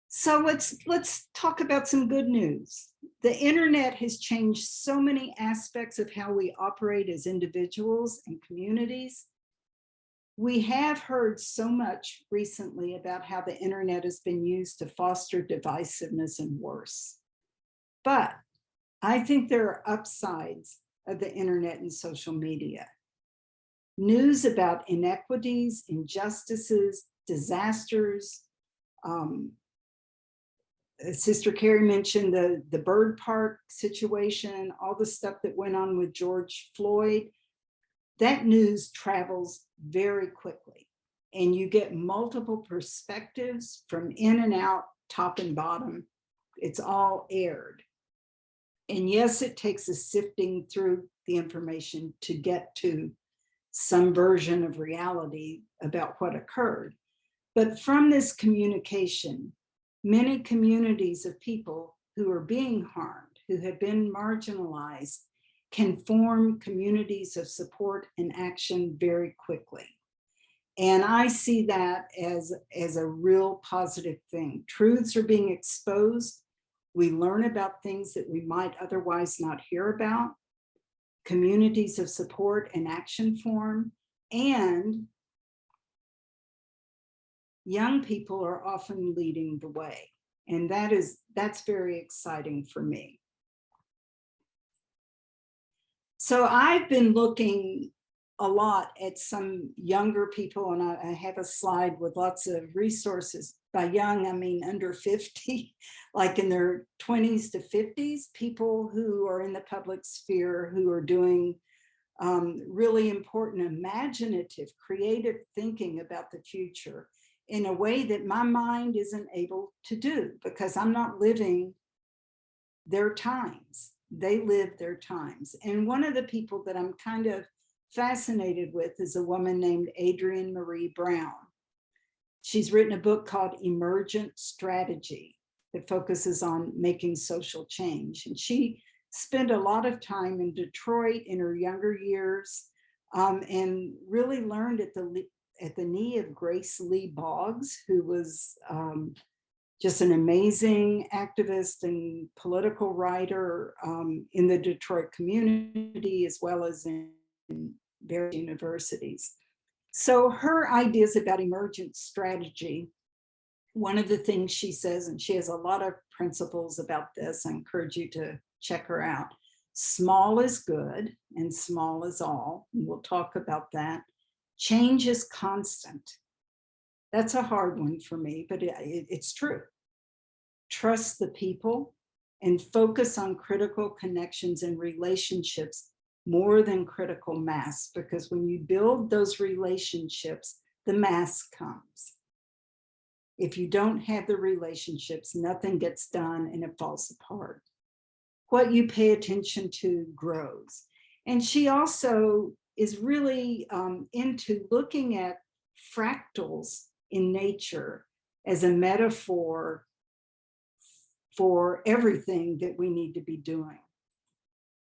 So let's talk about some good news. The internet has changed so many aspects of how we operate as individuals and communities. We have heard so much recently about how the internet has been used to foster divisiveness and worse. But I think there are upsides of the internet and social media. News about inequities, injustices, disasters. Sister Carrie mentioned the bird park situation, all the stuff that went on with George Floyd. That news travels very quickly, and you get multiple perspectives from in and out, top and bottom. It's all aired. And yes, it takes a sifting through the information to get to some version of reality about what occurred. But from this communication, many communities of people who are being harmed, who have been marginalized, can form communities of support and action very quickly. And I see that as a real positive thing. Truths are being exposed. We learn about things that we might otherwise not hear about. Communities of support and action form, and young people are often leading the way. And that's very exciting for me. So I've been looking a lot at some younger people, and I have a slide with lots of resources. By young, I mean under 50, like in their 20s to 50s, people who are in the public sphere, who are doing really important, imaginative, creative thinking about the future in a way that my mind isn't able to do, because I'm not living their times. They live their times. And one of the people that I'm kind of fascinated with is a woman named Adrienne Marie Brown. She's written a book called Emergent Strategy that focuses on making social change. And she spent a lot of time in Detroit in her younger years, and really learned at the knee of Grace Lee Boggs, who was just an amazing activist and political writer in the Detroit community, as well as in various universities. So her ideas about emergent strategy, one of the things she says, and she has a lot of principles about this, I encourage you to check her out. Small is good and small is all. And we'll talk about that. Change is constant. That's a hard one for me, but it's true. Trust the people and focus on critical connections and relationships more than critical mass, because when you build those relationships, the mass comes. If you don't have the relationships, nothing gets done and it falls apart. What you pay attention to grows. And she also is really into looking at fractals in nature as a metaphor for everything that we need to be doing.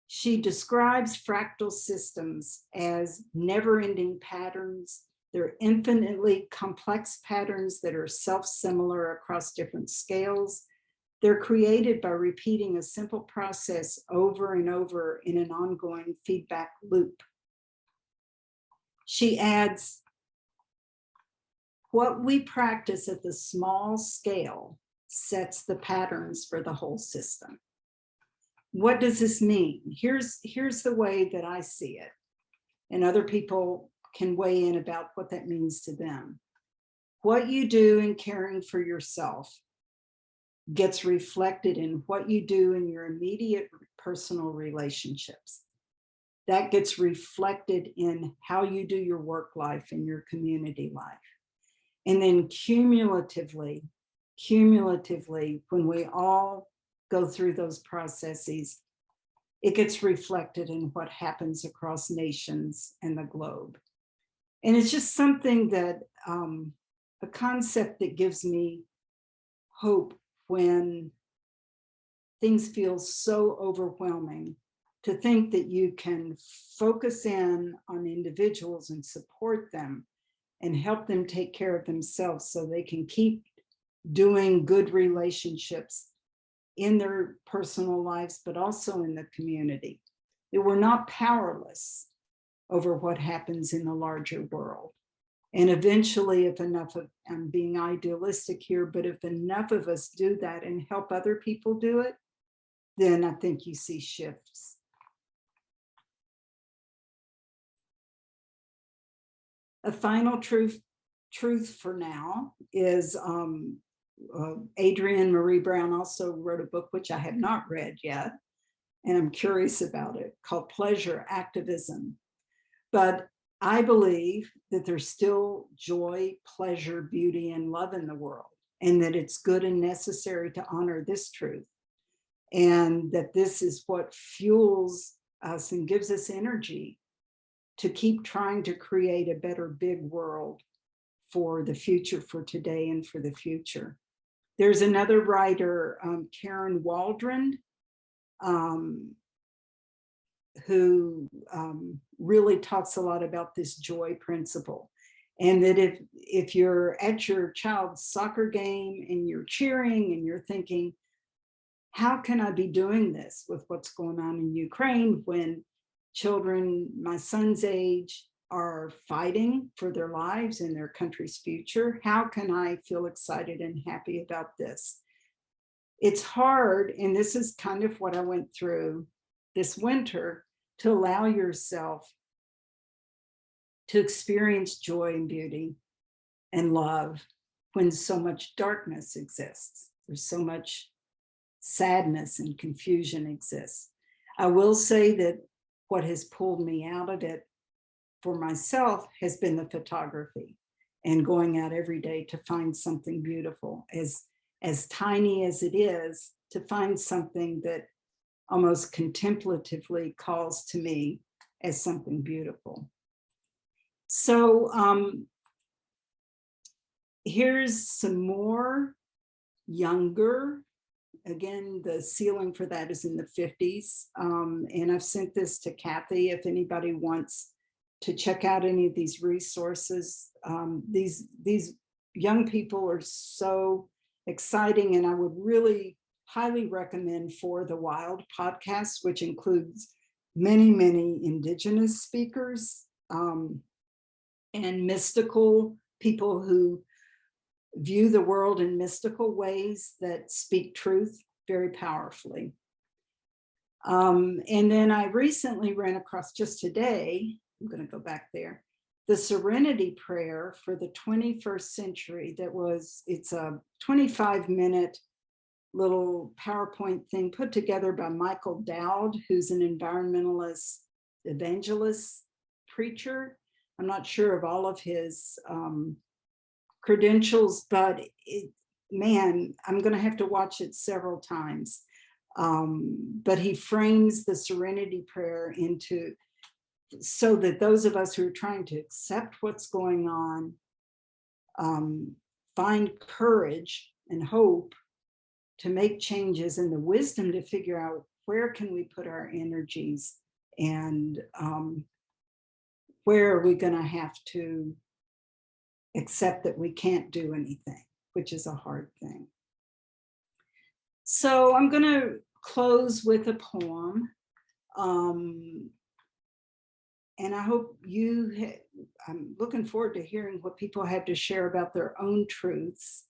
She describes fractal systems as never-ending patterns. They're infinitely complex patterns that are self-similar across different scales. They're created by repeating a simple process over and over in an ongoing feedback loop. She adds, what we practice at the small scale sets the patterns for the whole system. What does this mean? Here's the way that I see it, and other people can weigh in about what that means to them. What you do in caring for yourself gets reflected in what you do in your immediate personal relationships. that gets reflected in how you do your work life and your community life. And then cumulatively, when we all go through those processes, it gets reflected in what happens across nations and the globe. And it's just something that, a concept that gives me hope when things feel so overwhelming, to think that you can focus in on individuals and support them and help them take care of themselves so they can keep doing good relationships in their personal lives, but also in the community. That we're not powerless over what happens in the larger world. And eventually, if enough of, I'm being idealistic here, but if enough of us do that and help other people do it, then I think you see shifts. A final truth for now is Adrienne Marie Brown also wrote a book, which I have not read yet, and I'm curious about it, called Pleasure Activism. But I believe that there's still joy, pleasure, beauty, and love in the world, and that it's good and necessary to honor this truth, and that this is what fuels us and gives us energy to keep trying to create a better big world for the future, for today and for the future. There's another writer, Karen Waldron, who really talks a lot about this joy principle. And that if you're at your child's soccer game and you're cheering and you're thinking, how can I be doing this with what's going on in Ukraine when children my son's age are fighting for their lives and their country's future? How can I feel excited and happy about this? It's hard, and this is kind of what I went through this winter, to allow yourself to experience joy and beauty and love when so much darkness exists. There's so much sadness and confusion exists. I will say that what has pulled me out of it for myself has been the photography, and going out every day to find something beautiful, as tiny as it is, to find something that almost contemplatively calls to me as something beautiful. So here's some more younger. Again, the ceiling for that is in the 50s. And I've sent this to Kathy if anybody wants to check out any of these resources. These young people are so exciting, and I would really highly recommend For the Wild podcast, which includes many, many Indigenous speakers and mystical people who view the world in mystical ways that speak truth very powerfully. And then I recently ran across, just today, I'm going to go back there, the Serenity prayer for the 21st century. It's a 25-minute little PowerPoint thing put together by Michael Dowd, who's an environmentalist, evangelist, preacher. I'm not sure of all of his credentials, but man, I'm going to have to watch it several times. But he frames the Serenity prayer into so that those of us who are trying to accept what's going on find courage and hope to make changes, and the wisdom to figure out where can we put our energies, and where are we going to have to accept that we can't do anything, which is a hard thing. So I'm going to close with a poem. And I hope I'm looking forward to hearing what people have to share about their own truths.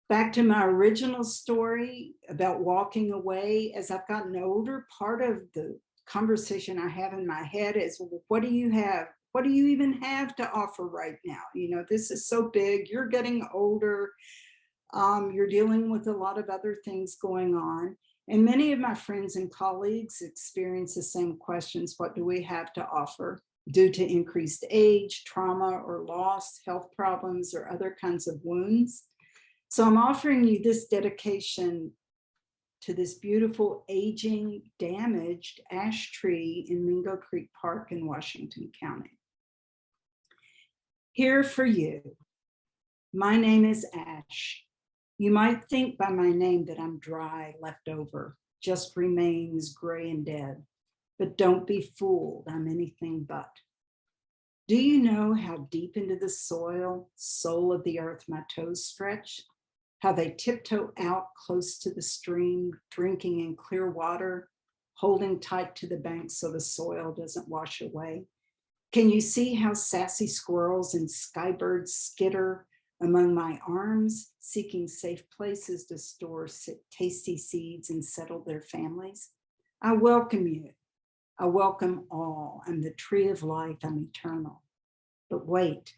Back to my original story about walking away. As I've gotten older, part of the conversation I have in my head is, well, what do you have? What do you even have to offer right now? You know, this is so big. You're getting older. You're dealing with a lot of other things going on. And many of my friends and colleagues experience the same questions. What do we have to offer due to increased age, trauma or loss, health problems, or other kinds of wounds? So I'm offering you this dedication to this beautiful, aging, damaged ash tree in Mingo Creek Park in Washington County. Here for you. My name is Ash. You might think by my name that I'm dry, left over, just remains gray and dead. But don't be fooled, I'm anything but. Do you know how deep into the soil, soul of the earth, my toes stretch? How they tiptoe out close to the stream, drinking in clear water, holding tight to the bank so the soil doesn't wash away? Can you see how sassy squirrels and skybirds skitter among my arms, seeking safe places to store tasty seeds and settle their families? I welcome you. I welcome all. I'm the tree of life. I'm eternal. But wait,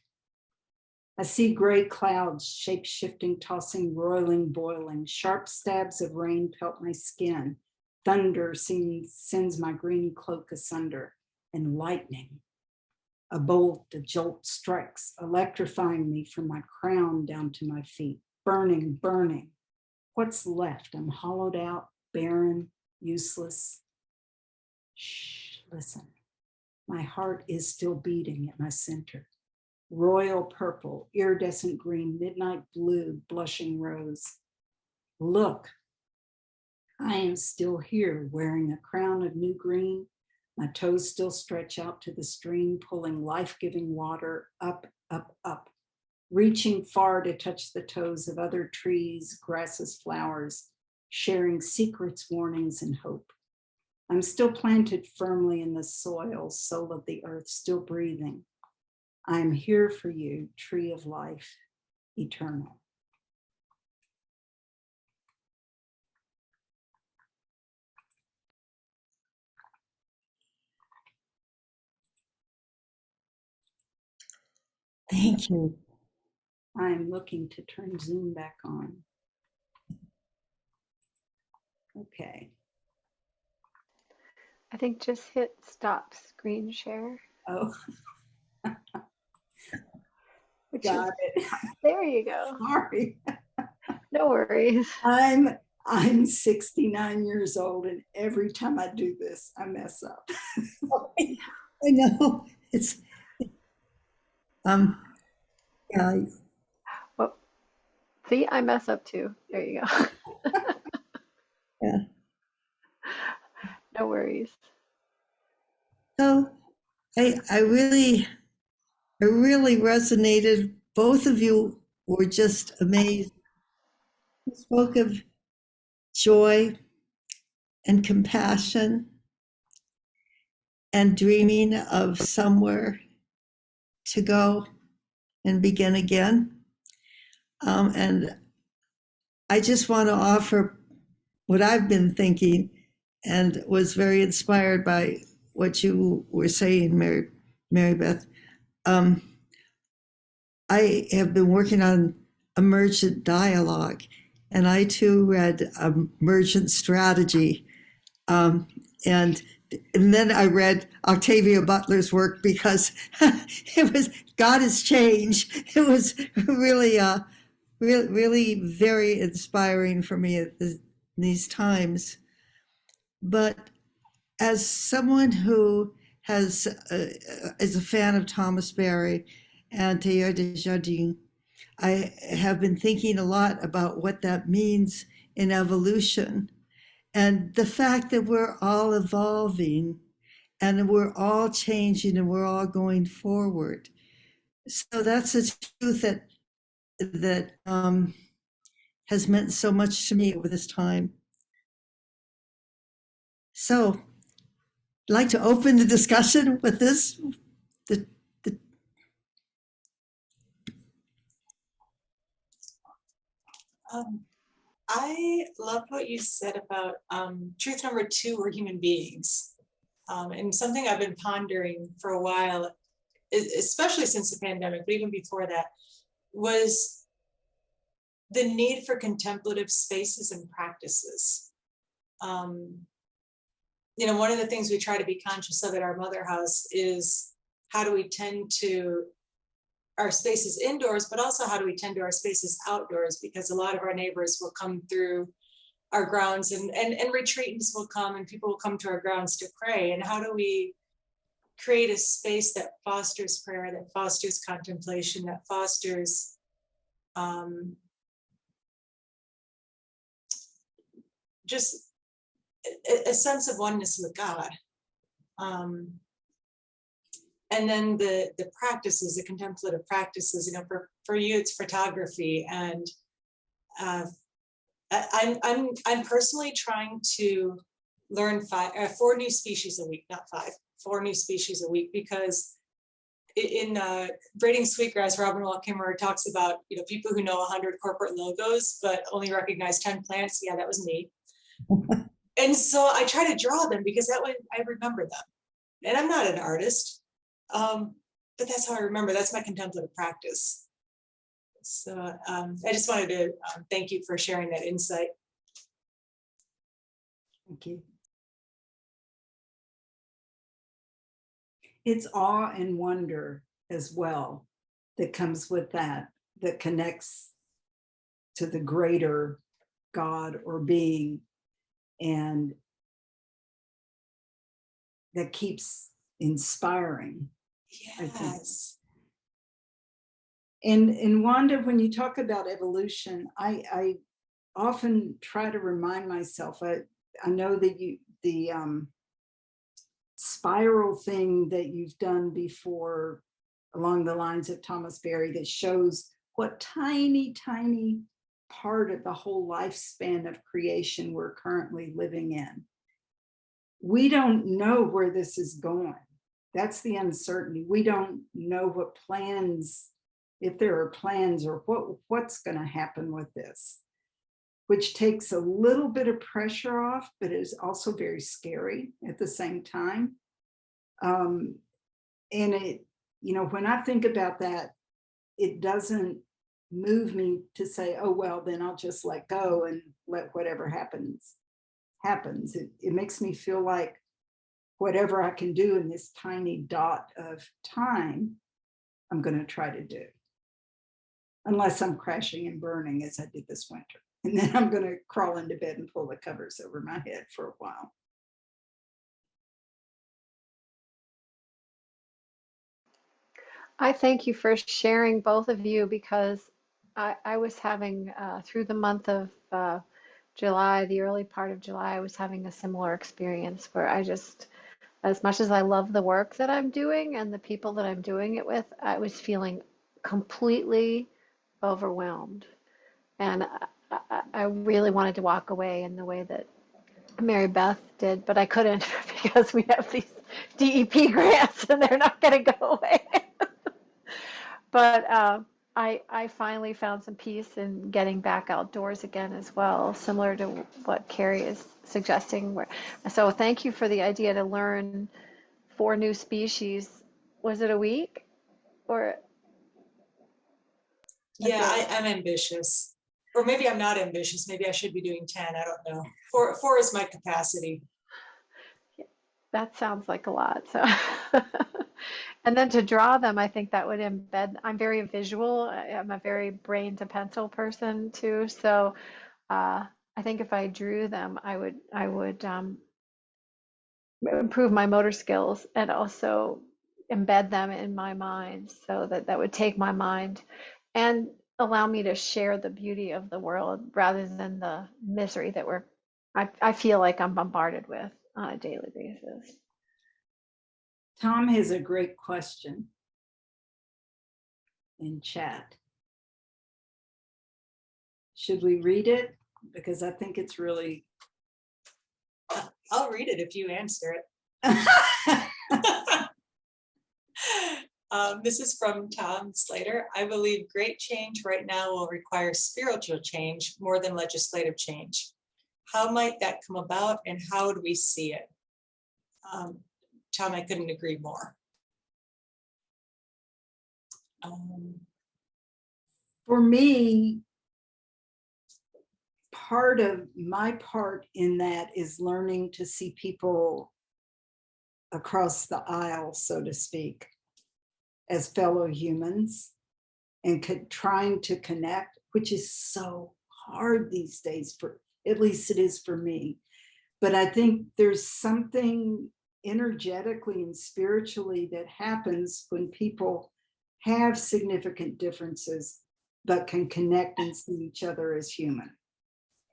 I see gray clouds, shape-shifting, tossing, roiling, boiling. Sharp stabs of rain pelt my skin. Thunder sends my green cloak asunder, and lightning. A bolt, a jolt strikes, electrifying me from my crown down to my feet. Burning, burning. What's left? I'm hollowed out, barren, useless. Shh, listen. My heart is still beating at my center. Royal purple, iridescent green, midnight blue, blushing rose. Look, I am still here wearing a crown of new green. My toes still stretch out to the stream, pulling life-giving water up, up, up, reaching far to touch the toes of other trees, grasses, flowers, sharing secrets, warnings, and hope. I'm still planted firmly in the soil, soul of the earth, still breathing. I'm here for you, tree of life, eternal. Thank you. I'm looking to turn Zoom back on. Okay. I think just hit stop screen share. Oh. Which Got is, it. there you go. Sorry. No worries. I'm 69 years old, and every time I do this, I mess up. I know. It's yeah. Well, see, I mess up too. There you go. Yeah. No worries. So I really resonated. Both of you were just amazing. You spoke of joy and compassion and dreaming of somewhere to go and begin again. And I just want to offer what I've been thinking and was very inspired by what you were saying, Mary Beth. I have been working on emergent dialogue, and I too read Emergent Strategy. And then I read Octavia Butler's work because it was God is change. It was really, really very inspiring for me at these times. But as someone who is a fan of Thomas Berry and Teilhard de Chardin, I have been thinking a lot about what that means in evolution and the fact that we're all evolving and we're all changing and we're all going forward. So that's a truth that has meant so much to me over this time. So I'd like to open the discussion with this. I love what you said about truth number 2, we're human beings. And something I've been pondering for a while, especially since the pandemic, but even before that, was the need for contemplative spaces and practices. You know, one of the things we try to be conscious of at our mother house is how do we tend to our spaces indoors, but also how do we tend to our spaces outdoors, because a lot of our neighbors will come through our grounds, and retreatants will come, and people will come to our grounds to pray. And how do we create a space that fosters prayer, that fosters contemplation, that fosters just a sense of oneness with God. And then the practices, the contemplative practices, you know, for you, it's photography. And I'm personally trying to learn 4 new species a week, not 5, 4 new species a week, because in Braiding Sweetgrass, Robin Wall Kimmerer talks about, you know, people who know 100 corporate logos, but only recognize 10 plants. Yeah, that was me. And so I try to draw them because that way I remember them. And I'm not an artist, but that's how I remember. That's my contemplative practice. So I just wanted to thank you for sharing that insight. Thank you. It's awe and wonder as well that comes with that connects to the greater God or being, and that keeps inspiring. Yes. And Wanda, when you talk about evolution, I often try to remind myself, I know that the spiral thing that you've done before along the lines of Thomas Berry that shows what tiny part of the whole lifespan of creation we're currently living in. We don't know where this is going. That's the uncertainty. We don't know what plans, if there are plans, or what's going to happen with this, which takes a little bit of pressure off, but is also very scary at the same time. And it, you know, when I think about that, it doesn't move me to say, oh, well, then I'll just let go and let whatever happens. It makes me feel like whatever I can do in this tiny dot of time, I'm going to try to do. Unless I'm crashing and burning as I did this winter. And then I'm going to crawl into bed and pull the covers over my head for a while. I thank you for sharing, both of you, because I was having, through the month of July, the early part of July, I was having a similar experience where I just, as much as I love the work that I'm doing and the people that I'm doing it with, I was feeling completely overwhelmed. And I really wanted to walk away in the way that Mary Beth did, but I couldn't because we have these DEP grants and they're not going to go away. But I finally found some peace in getting back outdoors again as well, similar to what Carrie is suggesting. So thank you for the idea to learn 4 new species. Was it a week or? Yeah, I'm ambitious. Or maybe I'm not ambitious. Maybe I should be doing 10. I don't know. 4 is my capacity. That sounds like a lot. So, and then to draw them, I think that would embed. I'm very visual. I'm a very brain to pencil person too. So, I think if I drew them, I would improve my motor skills and also embed them in my mind, so that would take my mind and allow me to share the beauty of the world rather than the misery that I feel like I'm bombarded with on a daily basis. Tom has a great question in chat. Should we read it? Because I think it's really... I'll read it if you answer it. This is from Tom Slater. I believe great change right now will require spiritual change more than legislative change. How might that come about, and how do we see it? Tom, I couldn't agree more. For me, part of my part in that is learning to see people across the aisle, so to speak, as fellow humans, and trying to connect, which is so hard these days, for at least it is for me. But I think there's something energetically and spiritually that happens when people have significant differences, but can connect and see each other as human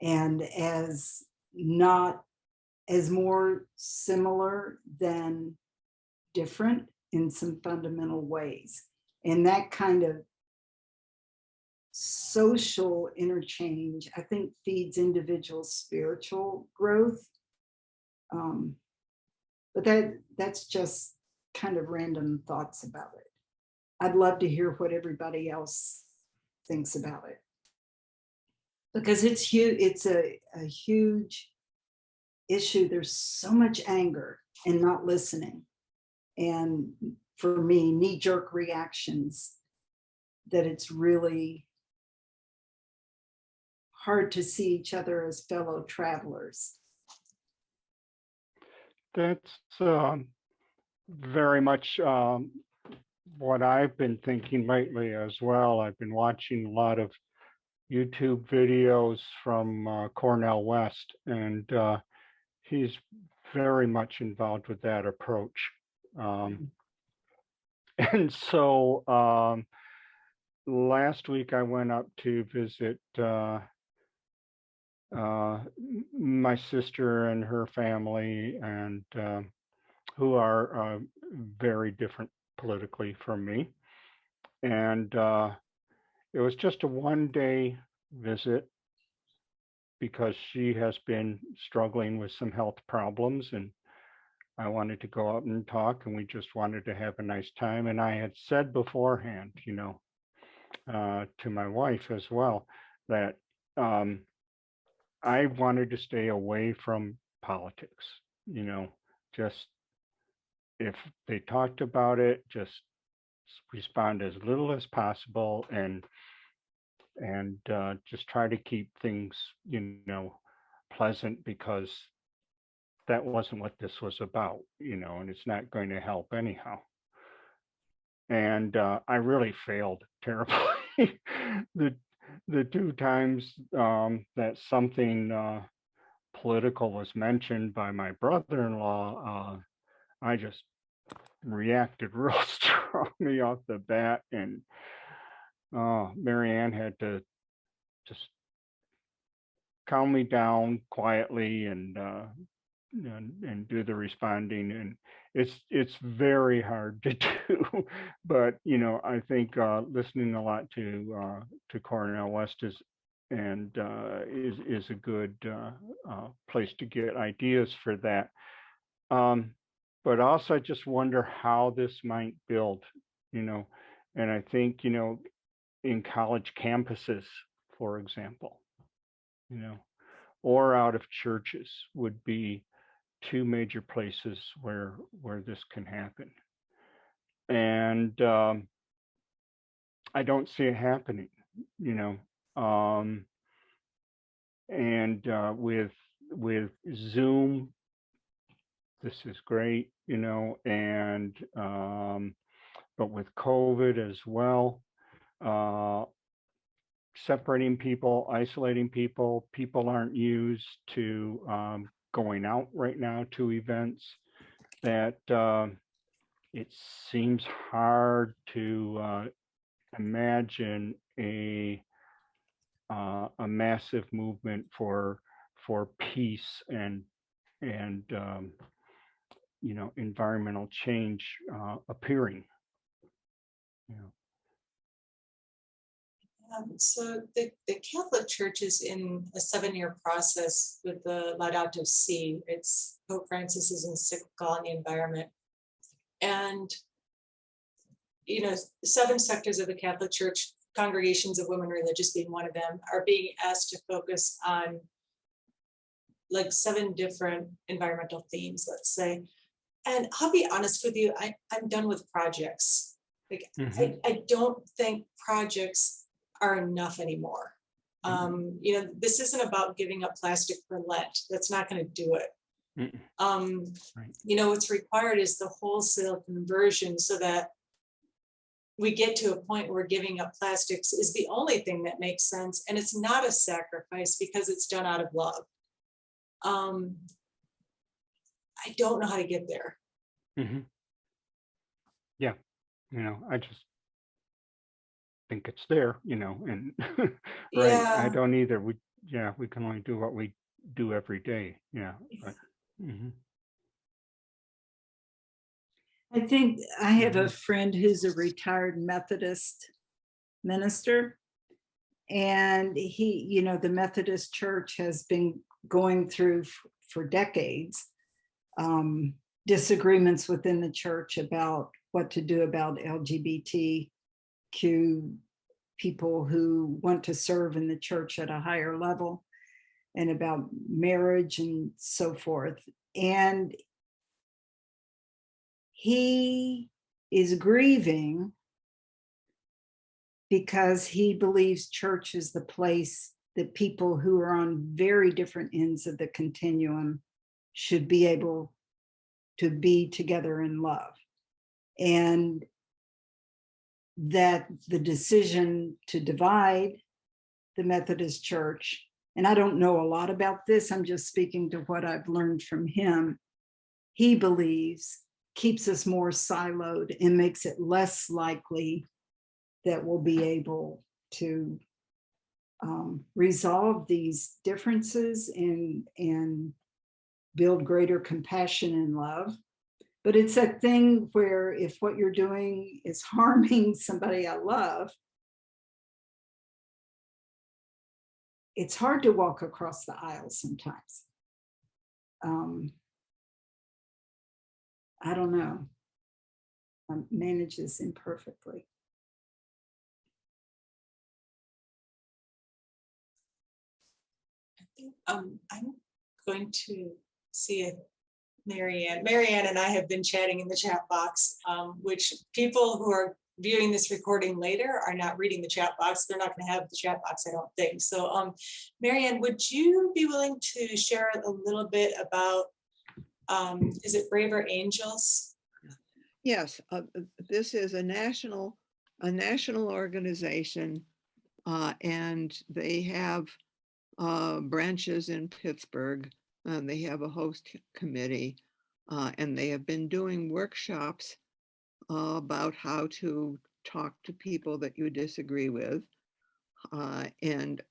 and as not as more similar than different in some fundamental ways. And that kind of social interchange, I think, feeds individual spiritual growth. But that's just kind of random thoughts about it. I'd love to hear what everybody else thinks about it, because it's huge. It's a huge issue. There's so much anger and not listening, and for me, knee-jerk reactions, that it's really hard to see each other as fellow travelers. That's very much what I've been thinking lately as well. I've been watching a lot of YouTube videos from Cornel West, and he's very much involved with that approach. And so last week I went up to visit my sister and her family, and who are very different politically from me. And it was just a one-day visit because she has been struggling with some health problems, and I wanted to go up and talk, and we just wanted to have a nice time. And I had said beforehand, you know, to my wife as well, that I wanted to stay away from politics, you know, just if they talked about it, just respond as little as possible, and just try to keep things, you know, pleasant, because that wasn't what this was about, you know, and it's not going to help anyhow. And I really failed terribly. The two times that something political was mentioned by my brother-in-law, I just reacted real strongly off the bat, and Marianne had to just calm me down quietly and do the responding. And it's very hard to do, but you know, I think listening a lot to Cornel West is a good place to get ideas for that. But also I just wonder how this might build, you know, and I think, you know, in college campuses, for example, you know, or out of churches would be two major places where this can happen. And I don't see it happening, you know, and with Zoom, this is great, you know, and but with COVID as well, separating people, isolating people, people aren't used to going out right now to events, that it seems hard to imagine a massive movement for peace and you know, environmental change appearing. You know. So the Catholic Church is in a 7-year process with the Laudato Si. It's Pope Francis's encyclical on the environment. And, you know, 7 sectors of the Catholic Church, congregations of women religious being one of them, are being asked to focus on like 7 different environmental themes, let's say. And I'll be honest with you, I'm done with projects. Like, I don't think projects are enough anymore. This isn't about giving up plastic for Lent. That's not going to do it. Right. What's required is the wholesale conversion so that we get to a point where giving up plastics is the only thing that makes sense. And it's not a sacrifice because it's done out of love. I don't know how to get there. Mm-hmm. Yeah. I just think it's there, and right. Yeah. I don't either. We can only do what we do every day. Yeah. But, I think I have a friend who's a retired Methodist minister, and he, the Methodist Church has been going through for decades disagreements within the church about what to do about LGBTQ people who want to serve in the church at a higher level, and about marriage and so forth. And he is grieving because he believes church is the place that people who are on very different ends of the continuum should be able to be together in love. And that the decision to divide the Methodist Church, and I don't know a lot about this, I'm just speaking to what I've learned from him, he believes keeps us more siloed and makes it less likely that we'll be able to resolve these differences and build greater compassion and love. But it's a thing where if what you're doing is harming somebody I love, it's hard to walk across the aisle sometimes. I don't know. Manages imperfectly. I think I'm going to see if Marianne and I have been chatting in the chat box, which people who are viewing this recording later are not reading the chat box. They're not going to have the chat box, I don't think. So Marianne, would you be willing to share a little bit about, is it Braver Angels? Yes, this is a national organization, and they have branches in Pittsburgh. They have a host committee, and they have been doing workshops about how to talk to people that you disagree with. And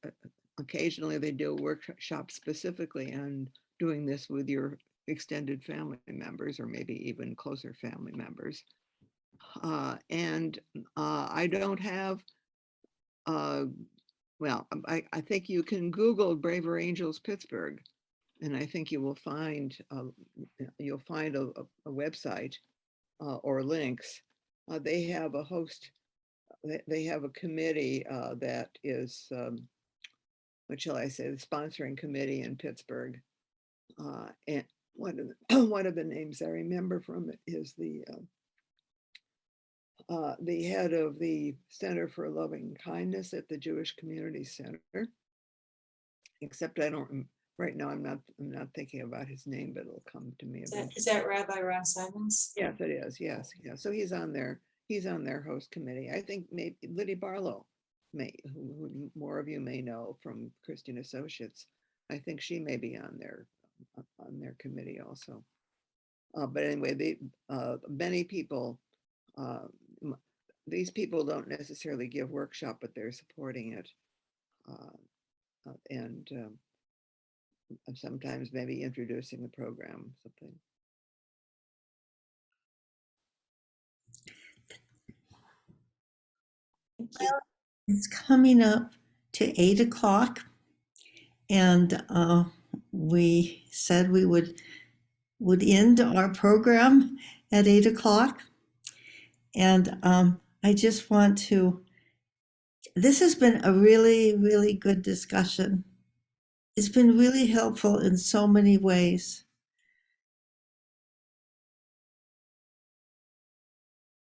occasionally they do a workshop specifically on doing this with your extended family members, or maybe even closer family members. I don't have, well, I think you can Google Braver Angels Pittsburgh, and I think you will find a website or links. They have a host. They have a committee that is, what shall I say, the sponsoring committee in Pittsburgh. And one of the names I remember from it is the head of the Center for Loving Kindness at the Jewish Community Center. Except I don't. Right now, I'm not thinking about his name, but it'll come to me. Is that Rabbi Ron Simons? Yes, it is. Yes, yeah. So he's on their host committee. I think maybe Liddy Barlow, who more of you may know from Christian Associates. I think she may be on their committee also. But anyway, many people. These people don't necessarily give workshop, but they're supporting it, and sometimes maybe introducing the program, something. Well, it's coming up to 8 o'clock, and we said we would end our program at 8 o'clock. And I just want to, this has been a really, really good discussion. It's been really helpful in so many ways.